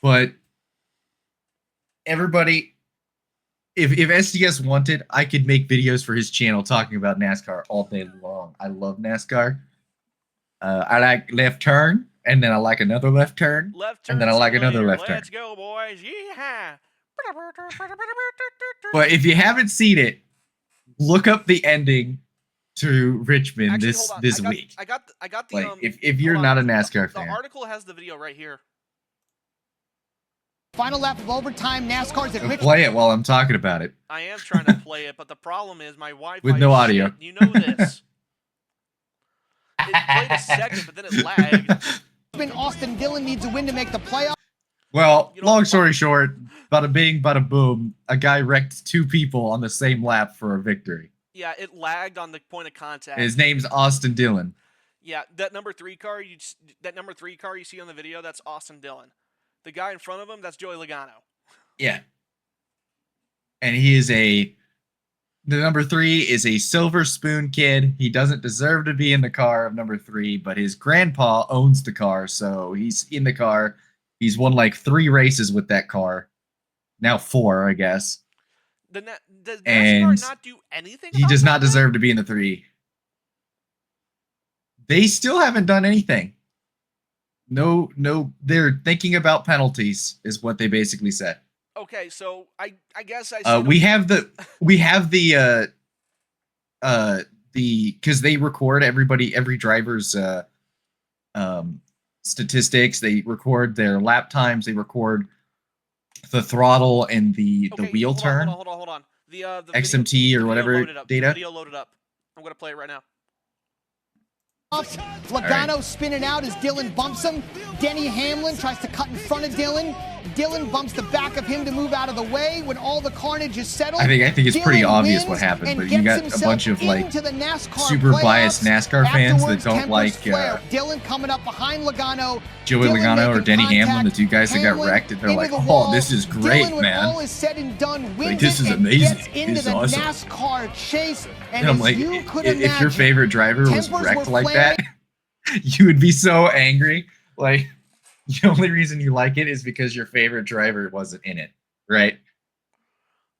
but everybody, if SDS wanted, I could make videos for his channel talking about NASCAR all day long. I love NASCAR. I like left turn, and then I like another left turn, and then I like another left turn. Let's go, boys! Yeah. But if you haven't seen it, look up the ending to Richmond. Actually, this week. I got the like if you're not a NASCAR fan. The article has the video right here. Final lap of overtime. NASCAR's at Richmond. Play it while I'm talking about it. I am trying to play it, but the problem is my Wi-Fi with no audio. Shit. You know this. It played a second, but then it lagged. Austin Dillon needs a win to make the playoffs. Well, You know, long story short, bada bing, bada boom, a guy wrecked 2 people on the same lap for a victory. Yeah, it lagged on the point of contact. His name's Austin Dillon. Yeah, that number 3 car you see on the video, that's Austin Dillon. The guy in front of him, that's Joey Logano. Yeah. And he is the number 3 is a Silver Spoon kid. He doesn't deserve to be in the car of number 3, but his grandpa owns the car, so he's in the car. He's won like 3 races with that car. Now 4, I guess. Does NASCAR And not do anything? He does not deserve to be in the 3. They still haven't done anything. No, they're thinking about penalties, is what they basically said. Okay, so I guess we have the because they record every driver's statistics. They record their lap times. They record the throttle and the wheel turn. Hold on. The XMT video, or whatever data. The video loaded up. I'm gonna play it right now. Logano spinning out as Dillon bumps him. Denny Hamlin tries to cut in front of Dillon. Dillon bumps the back of him to move out of the way. When all the carnage is settled, I think it's pretty obvious what happened, but you got a bunch of like super biased NASCAR fans that don't like Dillon coming up behind Logano. Joey Logano or Denny Hamlin, the 2 guys that got wrecked, and they're like, "Oh, this is great, Dillon, man! All is said and done, wins this is amazing. Gets into This is the awesome." NASCAR chase, and I'm like, if your favorite driver was wrecked like that, you would be so angry. Like, the only reason you like it is because your favorite driver wasn't in it, right?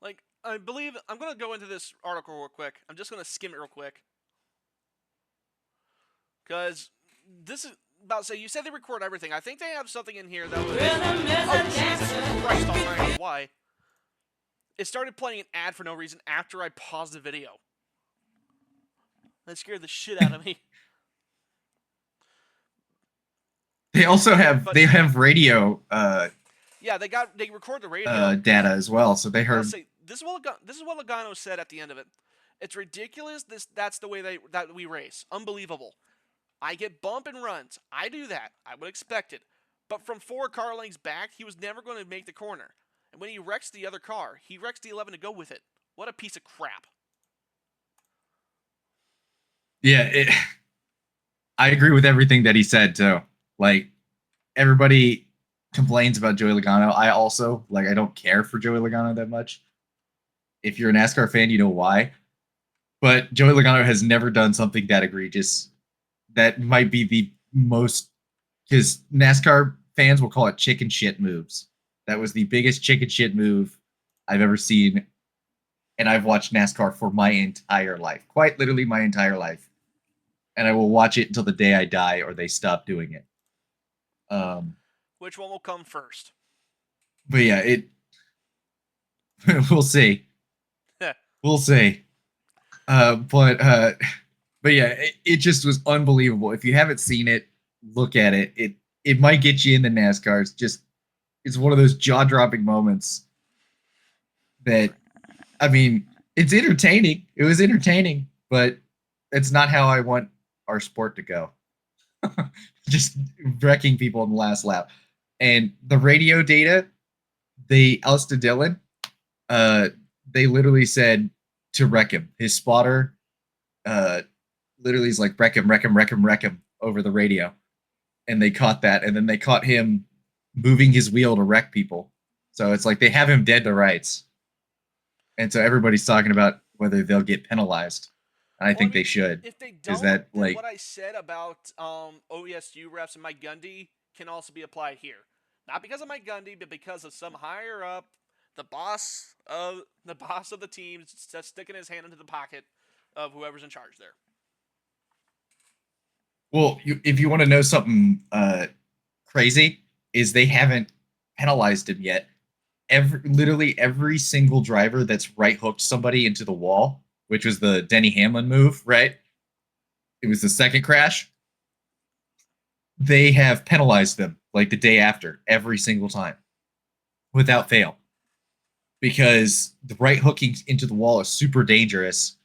Like, I believe I'm gonna go into this article real quick. I'm just gonna skim it real quick, because this is about to say you said they record everything. I think they have something in here that was. Oh, Jesus Christ Almighty! Why? It started playing an ad for no reason after I paused the video. That scared the shit out of me. They also have radio yeah, they record the radio data as well, so they heard. This is what Logano said at the end of it. It's ridiculous. That's the way that we race. Unbelievable. I get bump and runs. I do that. I would expect it. But from 4 car lengths back, he was never going to make the corner. And when he wrecks the other car, he wrecks the 11 to go with it. What a piece of crap. Yeah, I agree with everything that he said too. Like, everybody complains about Joey Logano. I also, I don't care for Joey Logano that much. If you're a NASCAR fan, you know why. But Joey Logano has never done something that egregious. That might be the most, because NASCAR fans will call it chicken shit moves. That was the biggest chicken shit move I've ever seen. And I've watched NASCAR for my entire life. Quite literally my entire life. And I will watch it until the day I die or they stop doing it. Which one will come first? But yeah, we'll see. We'll see. But yeah, it just was unbelievable. If you haven't seen it, look at it. It might get you into NASCAR. It's one of those jaw-dropping moments that, I mean, it's entertaining. It was entertaining, but it's not how I want our sport to go. Just wrecking people in the last lap. And the radio data, Austin Dillon, they literally said to wreck him. His spotter literally is like, wreck him over the radio. And they caught that. And then they caught him moving his wheel to wreck people. So it's like they have him dead to rights. And so everybody's talking about whether they'll get penalized. I think they should. If they don't, is that then like what I said about OESU refs and Mike Gundy can also be applied here. Not because of Mike Gundy, but because of some higher up, the boss of the team sticking his hand into the pocket of whoever's in charge there. Well, if you want to know something crazy, is they haven't penalized him yet. Literally every single driver that's right hooked somebody into the wall, which was the Denny Hamlin move, right? It was the second crash. They have penalized them like the day after, every single time, without fail. Because the right hooking into the wall is super dangerous,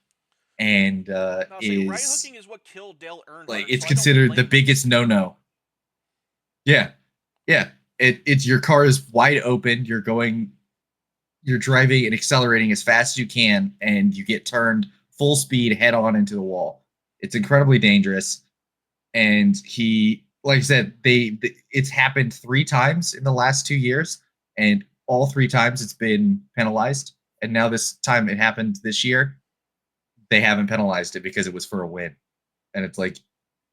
and right hooking is what killed Dale Earnhardt. Like, it's considered the biggest no-no. Yeah. it's your car is wide open. You're driving and accelerating as fast as you can, and you get turned full speed head on into the wall. It's incredibly dangerous. And he, like I said, it's happened 3 times in the last 2 years, and all 3 times it's been penalized. And now this time it happened this year, they haven't penalized it because it was for a win. And it's like,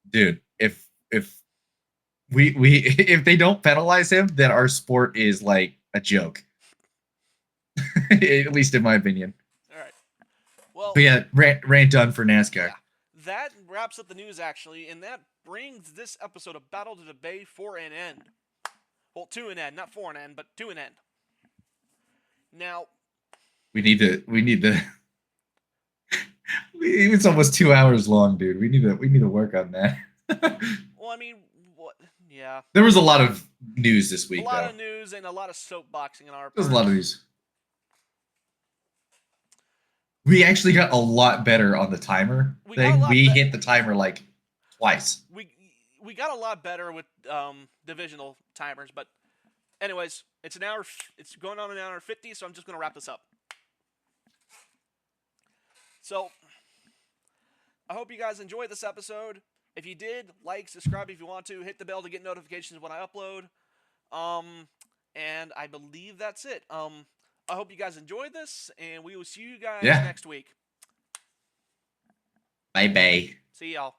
dude, if if they don't penalize him, then our sport is like a joke. At least in my opinion. All right. Well, but yeah, rant done for NASCAR. Yeah, that wraps up the news, actually, and that brings this episode of Battle to the Bay for an end. Well, to an end, not for an end, but to an end. Now, we need to. It's almost 2 hours long, dude. We need to work on that. Well, I mean, what? Yeah. There was a lot of news this week. A lot of news and a lot of soapboxing in our part. There's a lot of news. We actually got a lot better on the timer thing. We hit the timer like twice. We got a lot better with divisional timers, but anyways, it's an hour. It's going on an hour 50, so I'm just going to wrap this up. So, I hope you guys enjoyed this episode. If you did, like, subscribe if you want to. Hit the bell to get notifications when I upload. And I believe that's it. I hope you guys enjoyed this, and we will see you guys next week. Bye-bye. See y'all.